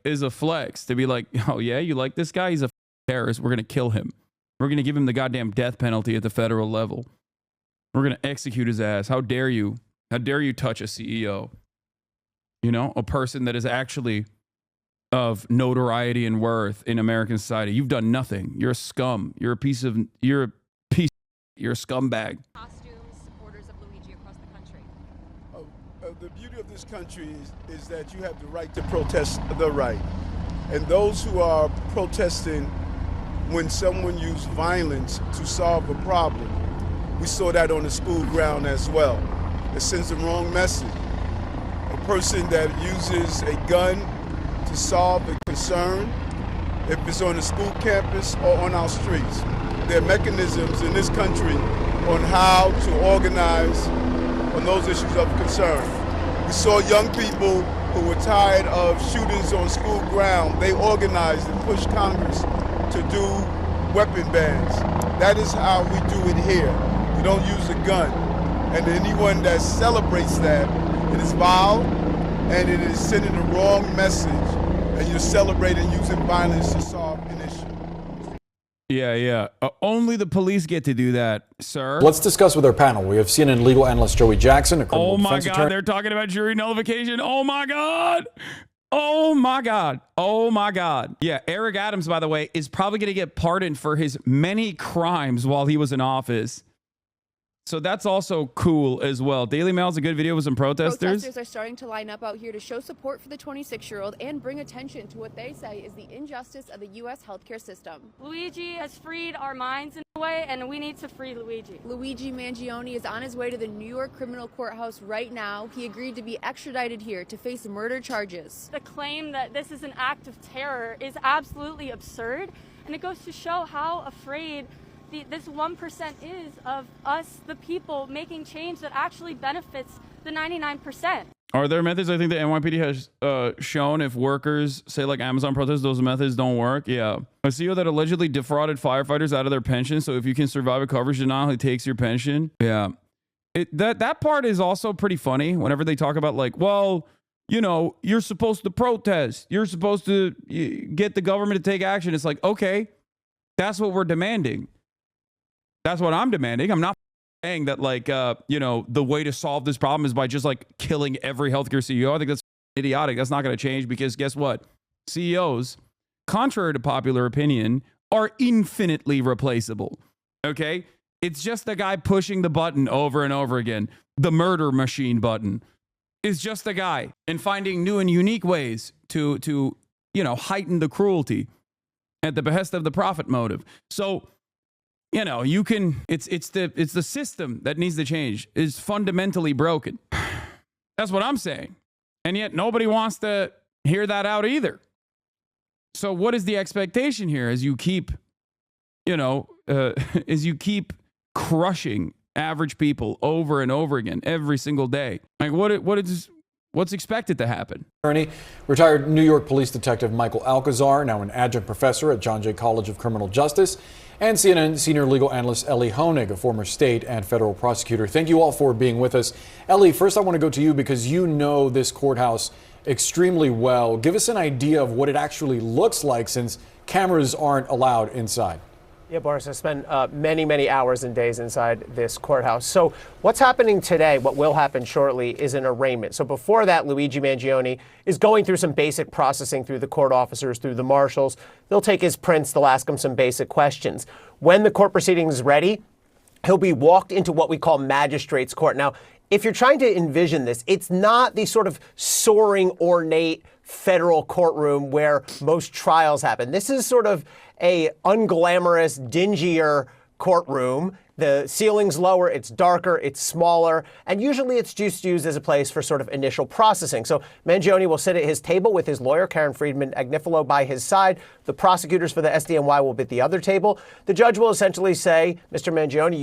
is a flex to be like, oh yeah, you like this guy? He's a terrorist. We're going to kill him. We're going to give him the goddamn death penalty at the federal level. We're going to execute his ass. How dare you? How dare you touch a CEO? You know, a person that is actually of notoriety and worth in American society. You've done nothing. You're a scum. You're a scumbag. Costumes, supporters of Luigi across the country. The beauty of this country is that you have the right to protest the right. And those who are protesting when someone used violence to solve a problem, we saw that on the school ground as well. It sends the wrong message. A person that uses a gun to solve a concern, if it's on a school campus or on our streets, there are mechanisms in this country on how to organize on those issues of concern. We saw young people who were tired of shootings on school ground. They organized and pushed Congress to do weapon bans. That is how we do it here. We don't use a gun. And anyone that celebrates that, it is vile and it is sending the wrong message, and you're celebrating using violence to solve an issue. Yeah. Only the police get to do that, sir. Let's discuss with our panel. We have CNN legal analyst Joey Jackson, a criminal Oh my defense God, attorney. they're talking about jury nullification. Oh my God. Oh my God. Oh my God. Yeah, Eric Adams, by the way, is probably going to get pardoned for his many crimes while he was in office. So that's also cool as well. Daily Mail's a good video with some protesters. Protesters are starting to line up out here to show support for the 26-year-old and bring attention to what they say is the injustice of the U.S. healthcare system. Luigi has freed our minds in a way, and we need to free Luigi. Luigi Mangione is on his way to the New York criminal courthouse right now. He agreed to be extradited here to face murder charges. The claim that this is an act of terror is absolutely absurd, and it goes to show how afraid this 1% is of us, the people, making change that actually benefits the 99%. Are there methods I think the NYPD has shown if workers say like Amazon protests, those methods don't work? Yeah. A CEO that allegedly defrauded firefighters out of their pension. So if you can survive a coverage denial, he takes your pension. Yeah. That part is also pretty funny whenever they talk about like, well, you know, you're supposed to protest. You're supposed to get the government to take action. It's like, okay, that's what we're demanding. That's what I'm demanding. I'm not saying that like, you know, the way to solve this problem is by just like killing every healthcare CEO. I think that's idiotic. That's not going to change because guess what? CEOs, contrary to popular opinion, are infinitely replaceable. Okay? It's just the guy pushing the button over and over again. The murder machine button is just the guy, and finding new and unique ways to you know, heighten the cruelty at the behest of the profit motive. So, you know, you can, it's the system that needs to change. Is fundamentally broken. That's what I'm saying. And yet nobody wants to hear that out either. So what is the expectation here as you keep, you know, as you keep crushing average people over and over again every single day? Like what's expected to happen? Attorney, retired New York police detective Michael Alcazar, now an adjunct professor at John Jay College of Criminal Justice, and CNN senior legal analyst Ellie Honig, a former state and federal prosecutor. Thank you all for being with us. Ellie, first I want to go to you because you know this courthouse extremely well. Give us an idea of what it actually looks like since cameras aren't allowed inside. Yeah, Boris, I spent many, many hours and days inside this courthouse. So what's happening today, what will happen shortly, is an arraignment. So before that, Luigi Mangione is going through some basic processing through the court officers, through the marshals. They'll take his prints. They'll ask him some basic questions. When the court proceeding is ready, he'll be walked into what we call magistrate's court. Now, if you're trying to envision this, it's not the sort of soaring, ornate federal courtroom where most trials happen. This is sort of a unglamorous, dingier courtroom. The ceiling's lower, it's darker, it's smaller, and usually it's just used as a place for sort of initial processing. So Mangione will sit at his table with his lawyer, Karen Friedman-Agnifilo, by his side. The prosecutors for the SDNY will be at the other table. The judge will essentially say, Mr. Mangione,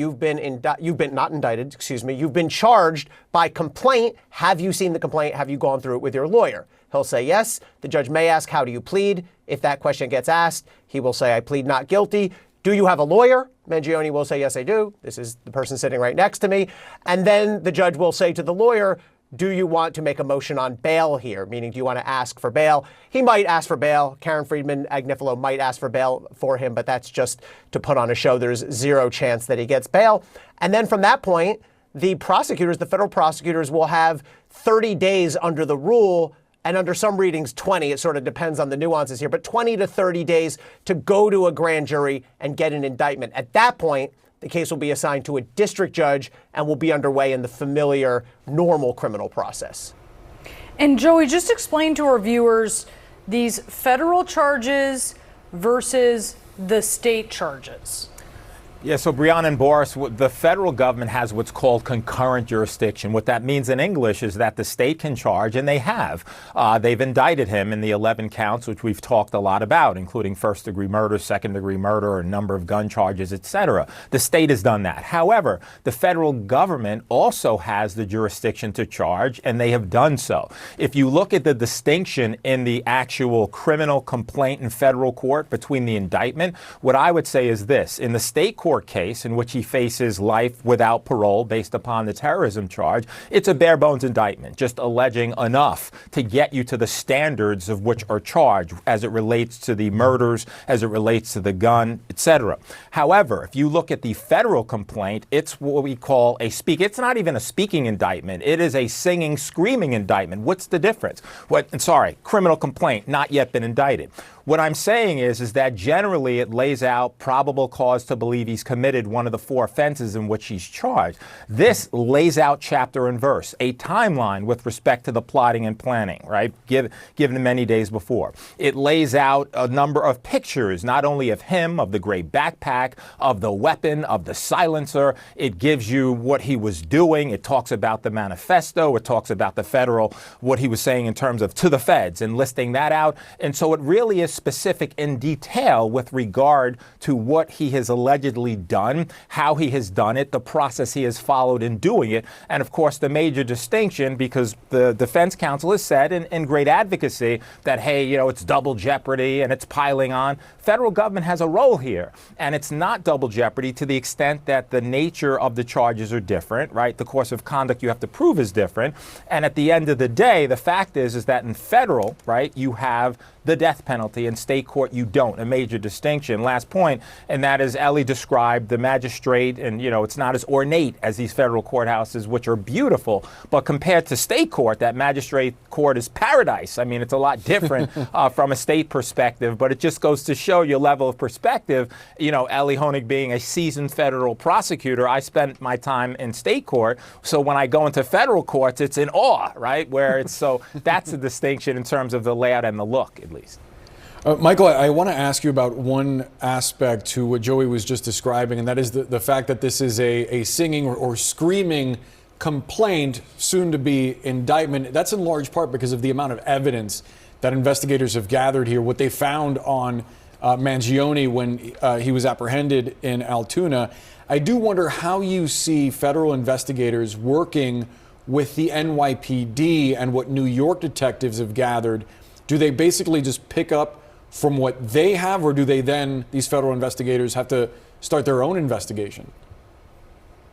you've been charged by complaint. Have you seen the complaint? Have you gone through it with your lawyer? He'll say yes. The judge may ask, how do you plead? If that question gets asked, he will say, I plead not guilty. Do you have a lawyer? Mangione will say, yes, I do. This is the person sitting right next to me. And then the judge will say to the lawyer, do you want to make a motion on bail here? Meaning, do you want to ask for bail? He might ask for bail. Karen Friedman-Agnifilo might ask for bail for him, but that's just to put on a show. There's zero chance that he gets bail. And then from that point, the prosecutors, the federal prosecutors, will have 30 days under the rule, and under some readings, 20. It sort of depends on the nuances here, but 20 to 30 days to go to a grand jury and get an indictment. At that point, the case will be assigned to a district judge and will be underway in the familiar, normal criminal process. And Joey, just explain to our viewers these federal charges versus the state charges. Yeah, so Brianna and Boris, the federal government has what's called concurrent jurisdiction. What that means in English is that the state can charge, and they have. They've indicted him in the 11 counts, which we've talked a lot about, including first-degree murder, second-degree murder, a number of gun charges, etc. The state has done that. However, the federal government also has the jurisdiction to charge, and they have done so. If you look at the distinction in the actual criminal complaint in federal court between the indictment, what I would say is this. In the state court case in which he faces life without parole based upon the terrorism charge, it's a bare bones indictment, just alleging enough to get you to the standards of which are charged as it relates to the murders, as it relates to the gun, etc. However, if you look at the federal complaint, it's what we call it's not even a speaking indictment. It is a singing, screaming indictment. What's the difference? Criminal complaint, not yet been indicted. What I'm saying is that generally it lays out probable cause to believe he's committed one of the 4 offenses in which he's charged. This lays out chapter and verse, a timeline with respect to the plotting and planning, right? Given many days before. It lays out a number of pictures, not only of him, of the gray backpack, of the weapon, of the silencer. It gives you what he was doing. It talks about the manifesto. It talks about the federal, what he was saying in terms of to the feds and listing that out. And so it really is specific in detail with regard to what he has allegedly done, how he has done it, the process he has followed in doing it. And of course, the major distinction, because the defense counsel has said in great advocacy that, hey, it's double jeopardy and it's piling on. Federal government has a role here, and it's not double jeopardy to the extent that the nature of the charges are different, right? The course of conduct you have to prove is different. And at the end of the day, the fact is that in federal, right, you have the death penalty. In state court, you don't. A major distinction. Last point, and that is Ellie described the magistrate, and it's not as ornate as these federal courthouses, which are beautiful, but compared to state court, that magistrate court is paradise. I mean, it's a lot different from a state perspective, but it just goes to show your level of perspective. Ellie Honig being a seasoned federal prosecutor, I spent my time in state court, so when I go into federal courts, it's in awe, right? That's the distinction in terms of the layout and the look, at least. Michael, I want to ask you about one aspect to what Joey was just describing, and that is the fact that this is a singing or screaming complaint, soon to be indictment. That's in large part because of the amount of evidence that investigators have gathered here, what they found on Mangione when he was apprehended in Altoona. I do wonder how you see federal investigators working with the NYPD and what New York detectives have gathered. Do they basically just pick up from what they have, or do they then, these federal investigators, have to start their own investigation?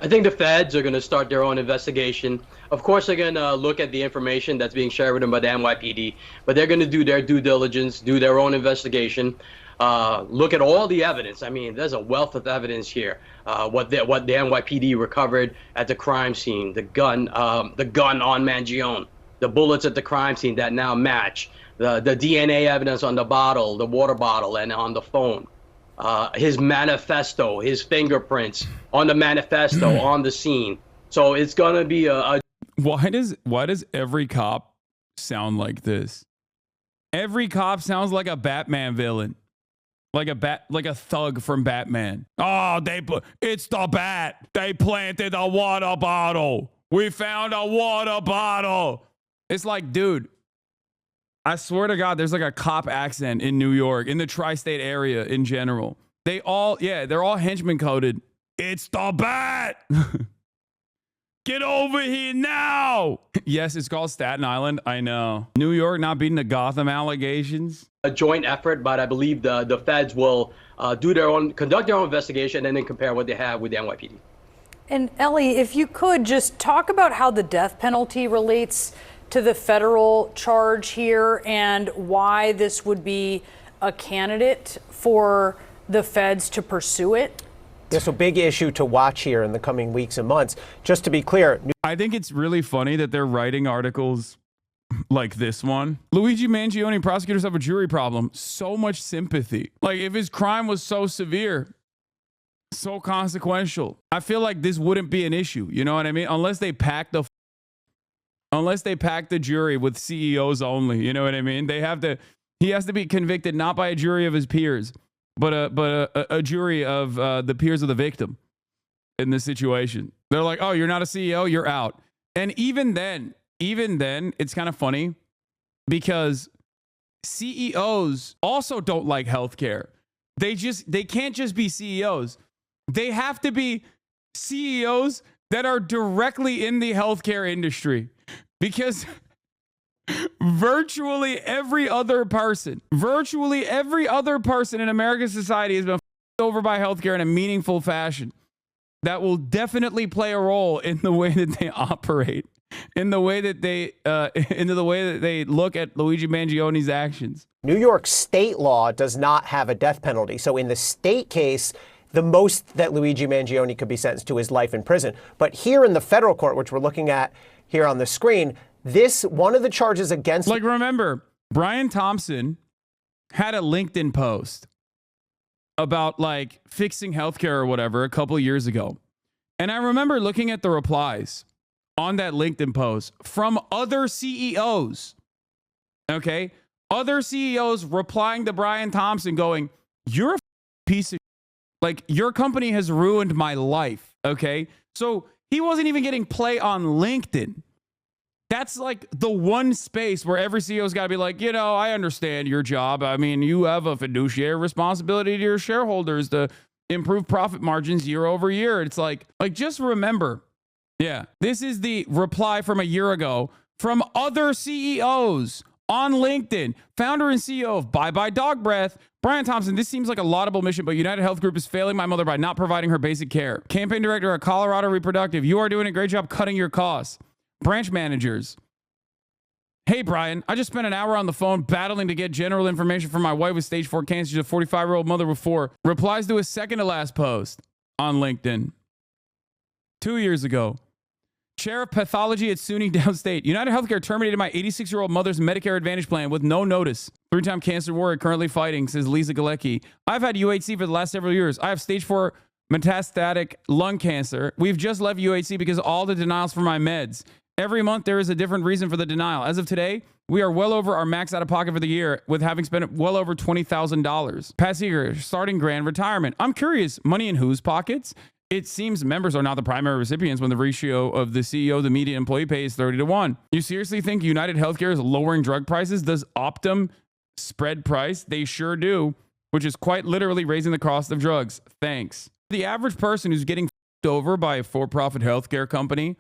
I think the feds are going to start their own investigation. Of course, they're going to look at the information that's being shared with them by the NYPD, but they're going to do their due diligence, do their own investigation. Look at all the evidence. I mean, there's a wealth of evidence here. What the NYPD recovered at the crime scene, the gun on Mangione, the bullets at the crime scene that now match, the DNA evidence on the bottle, the water bottle, and on the phone. His manifesto, his fingerprints on the manifesto on the scene. So it's gonna be a. Why does every cop sound like this? Every cop sounds like a Batman villain, like a thug from Batman. Oh, it's the bat. They planted a water bottle. We found a water bottle. It's like, dude, I swear to God, there's like a cop accent in New York, in the tri-state area in general. They're all henchman coded. It's the bat. Get over here now. Yes, it's called Staten Island. I know. New York not beating the Gotham allegations. A joint effort, but I believe the feds will conduct their own investigation and then compare what they have with the NYPD. And Ellie, if you could just talk about how the death penalty relates to the federal charge here and why this would be a candidate for the feds to pursue it. Yeah, so big issue to watch here in the coming weeks and months. Just to be clear, I think it's really funny that they're writing articles like this one. Luigi Mangione, prosecutors have a jury problem. So much sympathy. Like, if his crime was so severe, so consequential, I feel like this wouldn't be an issue. You know what I mean? Unless they pack the jury with CEOs only. You know what I mean? He has to be convicted not by a jury of his peers, but a jury of the peers of the victim in this situation. They're like, oh, you're not a CEO, you're out. And even then, it's kind of funny because CEOs also don't like healthcare. They can't just be CEOs. They have to be CEOs that are directly in the healthcare industry, because virtually every other person in American society has been f***ed over by healthcare in a meaningful fashion. That will definitely play a role in the way that they operate, in the way that they look at Luigi Mangione's actions. New York state law does not have a death penalty. So in the state case, the most that Luigi Mangione could be sentenced to is life in prison. But here in the federal court, which we're looking at here on the screen, one of the charges against... Like, remember, Brian Thompson had a LinkedIn post about like fixing healthcare or whatever a couple years ago. And I remember looking at the replies on that LinkedIn post from other CEOs. Okay? Other CEOs replying to Brian Thompson going, you're a piece of... Like, your company has ruined my life. Okay? So he wasn't even getting play on LinkedIn. That's like the one space where every CEO's got to be like, I understand your job. I mean, you have a fiduciary responsibility to your shareholders to improve profit margins year over year. It's like just remember, this is the reply from a year ago from other CEOs on LinkedIn. Founder and CEO of Bye Bye Dog Breath, Brian Thompson. This seems like a laudable mission, but United Health Group is failing my mother by not providing her basic care. Campaign director at Colorado Reproductive. You are doing a great job cutting your costs. Branch managers. Hey, Brian, I just spent an hour on the phone battling to get general information from my wife with stage 4 cancer. She's a 45-year-old mother with 4. Replies to his second to last post on LinkedIn 2 years ago. Chair of pathology at SUNY Downstate. United Healthcare terminated my 86-year-old mother's Medicare Advantage plan with no notice. 3-time cancer warrior currently fighting, says Lisa Galecki. I've had UHC for the last several years. I have stage 4 metastatic lung cancer. We've just left UHC because of all the denials for my meds. Every month, there is a different reason for the denial. As of today, we are well over our max out-of-pocket for the year, with having spent well over $20,000. Pat Seeger, starting grand retirement. I'm curious, money in whose pockets? It seems members are not the primary recipients when the ratio of the CEO to median employee pay is 30-1. You seriously think United Healthcare is lowering drug prices? Does Optum spread price? They sure do, which is quite literally raising the cost of drugs. Thanks. The average person who's getting f***ed over by a for-profit healthcare company,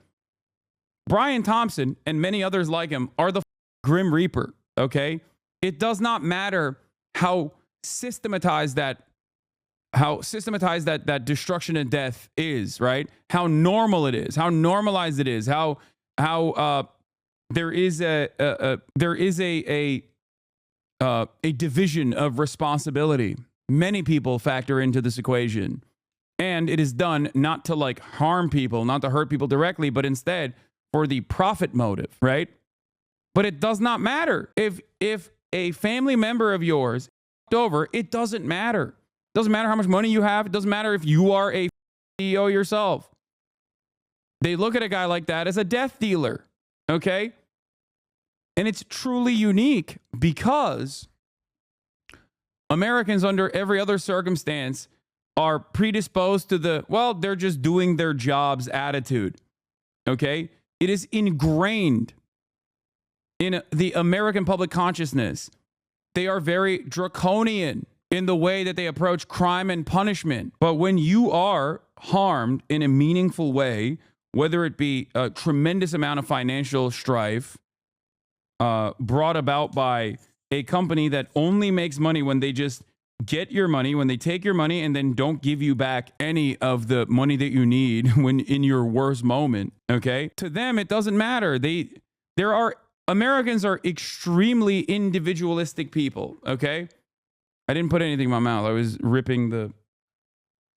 Brian Thompson and many others like him are the Grim Reaper, okay? It does not matter how systematized that destruction and death is, right? How normal it is, how normalized it is, how there is a division of responsibility. Many people factor into this equation. And it is done not to like harm people, not to hurt people directly, but instead for the profit motive, right? But it does not matter. If a family member of yours over, it doesn't matter. It doesn't matter how much money you have. It doesn't matter if you are a CEO yourself. They look at a guy like that as a death dealer, okay? And it's truly unique because Americans under every other circumstance are predisposed to the, well, they're just doing their jobs attitude, okay? It is ingrained in the American public consciousness. They are very draconian in the way that they approach crime and punishment. But when you are harmed in a meaningful way, whether it be a tremendous amount of financial strife brought about by a company that only makes money when they just get your money, when they take your money and then don't give you back any of the money that you need when in your worst moment, okay? To them, it doesn't matter. Americans are extremely individualistic people, okay? I didn't put anything in my mouth. I was ripping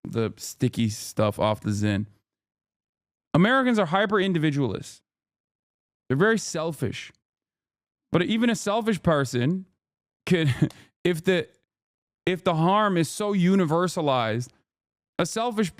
the sticky stuff off the Zyn. Americans are hyper individualists. They're very selfish. But even a selfish person could, if the harm is so universalized,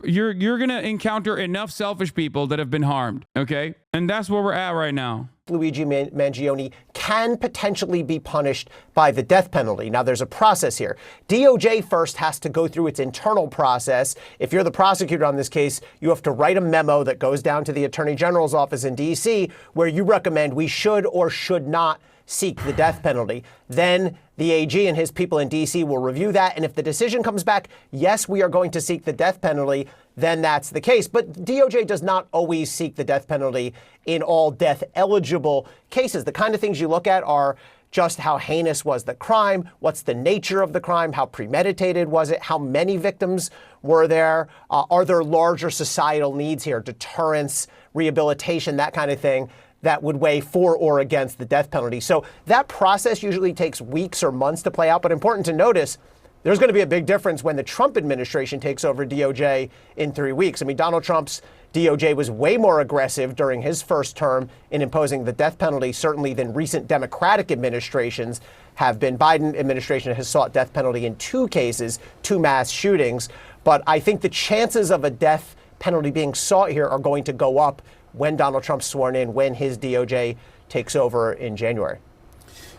you're going to encounter enough selfish people that have been harmed, okay? And that's where we're at right now. Luigi Mangione can potentially be punished by the death penalty. Now, there's a process here. DOJ first has to go through its internal process. If you're the prosecutor on this case, you have to write a memo that goes down to the Attorney General's office in D.C. where you recommend we should or should not seek the death penalty. Then the AG and his people in D.C. will review that. And if the decision comes back, yes, we are going to seek the death penalty, then that's the case. But DOJ does not always seek the death penalty in all death-eligible cases. The kind of things you look at are just how heinous was the crime, what's the nature of the crime, how premeditated was it, how many victims were there, are there larger societal needs here, deterrence, rehabilitation, that kind of thing, that would weigh for or against the death penalty. So that process usually takes weeks or months to play out. But important to notice, there's going to be a big difference when the Trump administration takes over DOJ in 3 weeks. I mean, Donald Trump's DOJ was way more aggressive during his first term in imposing the death penalty, certainly than recent Democratic administrations have been. Biden administration has sought death penalty in 2 cases, 2 mass shootings. But I think the chances of a death penalty being sought here are going to go up when Donald Trump's sworn in, when his DOJ takes over in January.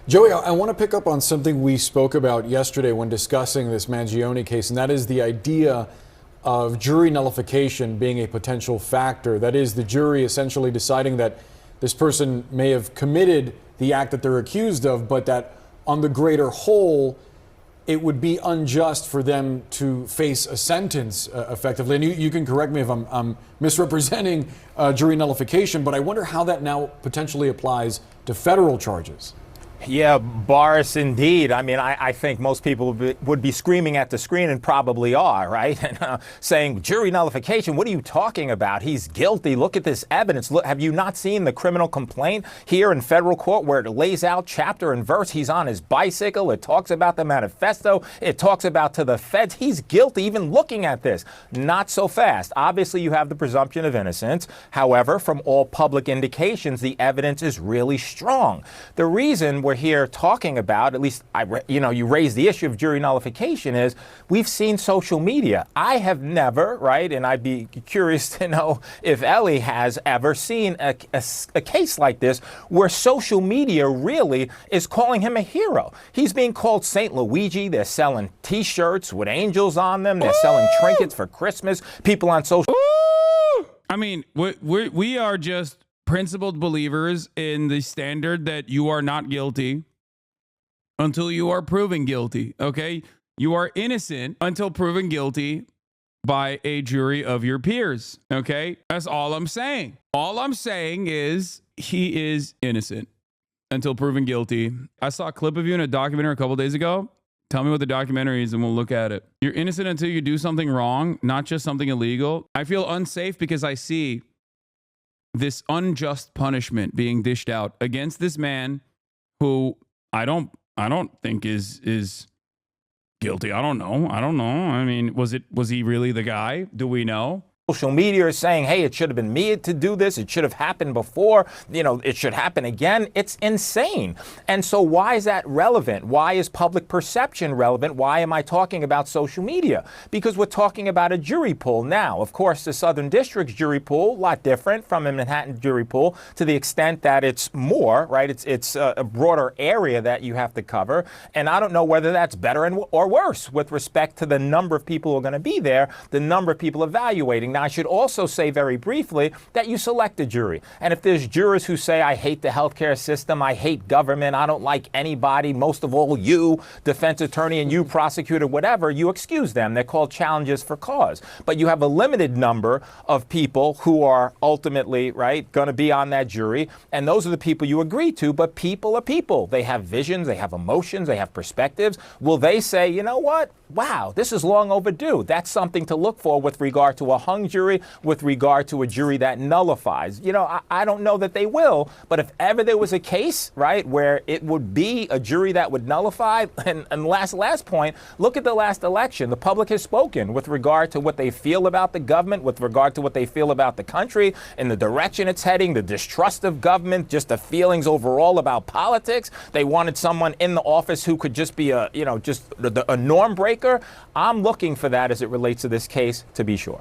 Joey, I want to pick up on something we spoke about yesterday when discussing this Mangione case, and that is the idea of jury nullification being a potential factor. That is, the jury essentially deciding that this person may have committed the act that they're accused of, but that on the greater whole, it would be unjust for them to face a sentence effectively. And you can correct me if I'm misrepresenting jury nullification, but I wonder how that now potentially applies to federal charges. Yeah, Boris, indeed. I mean, I think most people would be screaming at the screen, and probably are, right? And saying, jury nullification, what are you talking about? He's guilty. Look at this evidence. Look, have you not seen the criminal complaint here in federal court where it lays out chapter and verse? He's on his bicycle. It talks about the manifesto. It talks about to the feds. He's guilty even looking at this. Not so fast. Obviously, you have the presumption of innocence. However, from all public indications, the evidence is really strong. The reason we're here talking about, at least you raise the issue of jury nullification, is we've seen social media. I have never, right, and I'd be curious to know if Ellie has ever seen a case like this where social media really is calling him a hero. He's being called St. Luigi. They're selling T-shirts with angels on them. They're selling trinkets for Christmas. People on social... I mean, we are just principled believers in the standard that you are not guilty until you are proven guilty, okay? You are innocent until proven guilty by a jury of your peers, okay? That's all I'm saying. All I'm saying is he is innocent until proven guilty. I saw a clip of you in a documentary a couple days ago. Tell me what the documentary is and we'll look at it. You're innocent until you do something wrong, not just something illegal. I feel unsafe because I see this unjust punishment being dished out against this man who I don't think is guilty. I don't know. I mean, was he really the guy? Do we know? Social media is saying, hey, it should have been me to do this. It should have happened before. It should happen again. It's insane. And so why is that relevant? Why is public perception relevant? Why am I talking about social media? Because we're talking about a jury pool now. Of course, the Southern District's jury pool, a lot different from a Manhattan jury pool to the extent that it's more, right? It's a broader area that you have to cover. And I don't know whether that's better or worse with respect to the number of people who are going to be there, the number of people evaluating. Now, I should also say very briefly that you select a jury. And if there's jurors who say, I hate the healthcare system, I hate government, I don't like anybody, most of all you, defense attorney, and you, prosecutor, whatever, you excuse them. They're called challenges for cause. But you have a limited number of people who are ultimately, right, going to be on that jury. And those are the people you agree to. But people are people. They have visions, they have emotions, they have perspectives. Will they say, you know what? Wow, this is long overdue. That's something to look for with regard to a hung jury, with regard to a jury that nullifies. I don't know that they will, but if ever there was a case, right, where it would be a jury that would nullify, and last point, look at the last election. The public has spoken with regard to what they feel about the government, with regard to what they feel about the country, and the direction it's heading, the distrust of government, just the feelings overall about politics. They wanted someone in the office who could just be a norm breaker. I'm looking for that as it relates to this case, to be sure.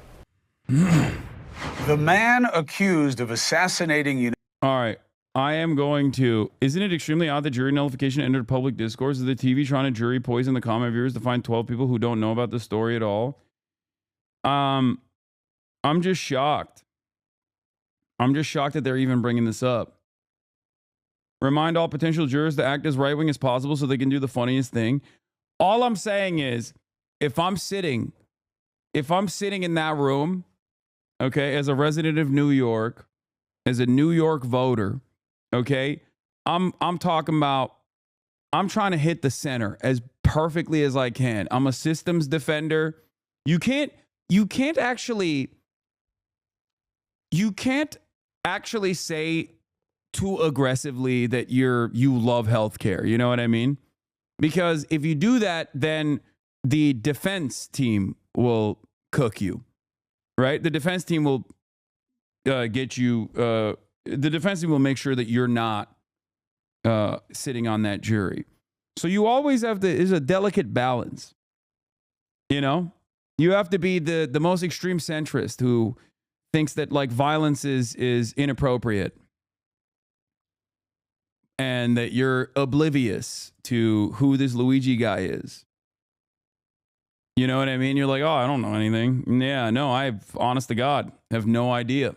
The man accused of assassinating... All right. I am going to... Isn't it extremely odd that jury nullification entered public discourse? Is the TV trying to jury poison the comment viewers to find 12 people who don't know about the story at all? I'm just shocked. I'm just shocked that they're even bringing this up. Remind all potential jurors to act as right-wing as possible so they can do the funniest thing. All I'm saying is, if I'm sitting in that room, okay, as a resident of New York, as a New York voter, okay, I'm talking about, I'm trying to hit the center as perfectly as I can. I'm a systems defender. You can't actually say too aggressively that you love healthcare. You know what I mean? Because if you do that, then the defense team will cook you, right? The defense team will get you. The defense team will make sure that you're not sitting on that jury. So you always have to. Is a delicate balance. You have to be the most extreme centrist who thinks that like violence is inappropriate. And that you're oblivious to who this Luigi guy is. You know what I mean? You're like, oh, I don't know anything. Yeah, no, honest to God, have no idea.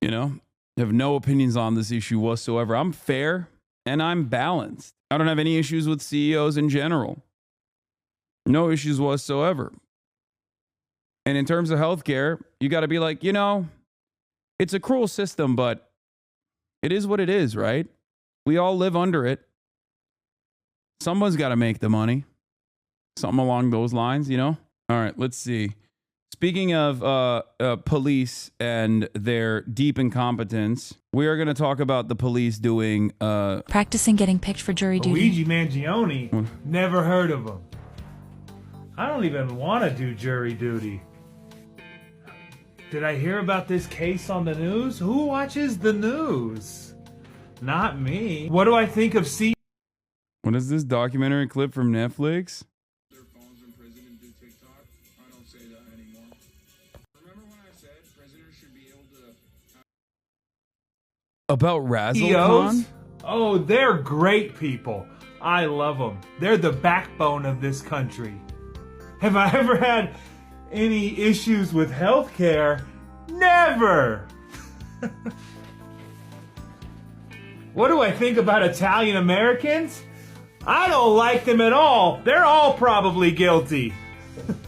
Have no opinions on this issue whatsoever. I'm fair and I'm balanced. I don't have any issues with CEOs in general. No issues whatsoever. And in terms of healthcare, you got to be like, it's a cruel system, but it is what it is, right? We all live under it. Someone's got to make the money. Something along those lines, All right, let's see. Speaking of police and their deep incompetence, we are going to talk about the police doing... practicing getting picked for jury duty. Luigi Mangione, never heard of him. I don't even want to do jury duty. Did I hear about this case on the news? Who watches the news? Not me. What do I think of What is this documentary clip from Netflix? About Razzle? Oh, they're great people. I love them. They're the backbone of this country. Have I ever had any issues with healthcare? Never! What do I think about Italian Americans? I don't like them at all. They're all probably guilty.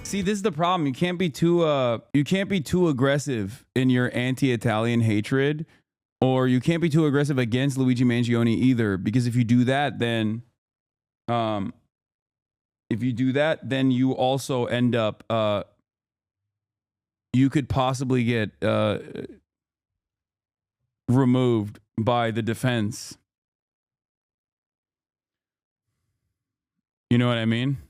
See, this is the problem. You can't be too aggressive in your anti-Italian hatred, or you can't be too aggressive against Luigi Mangione either, because if you do that, then you also end up you could possibly get removed by the defense. You know what I mean?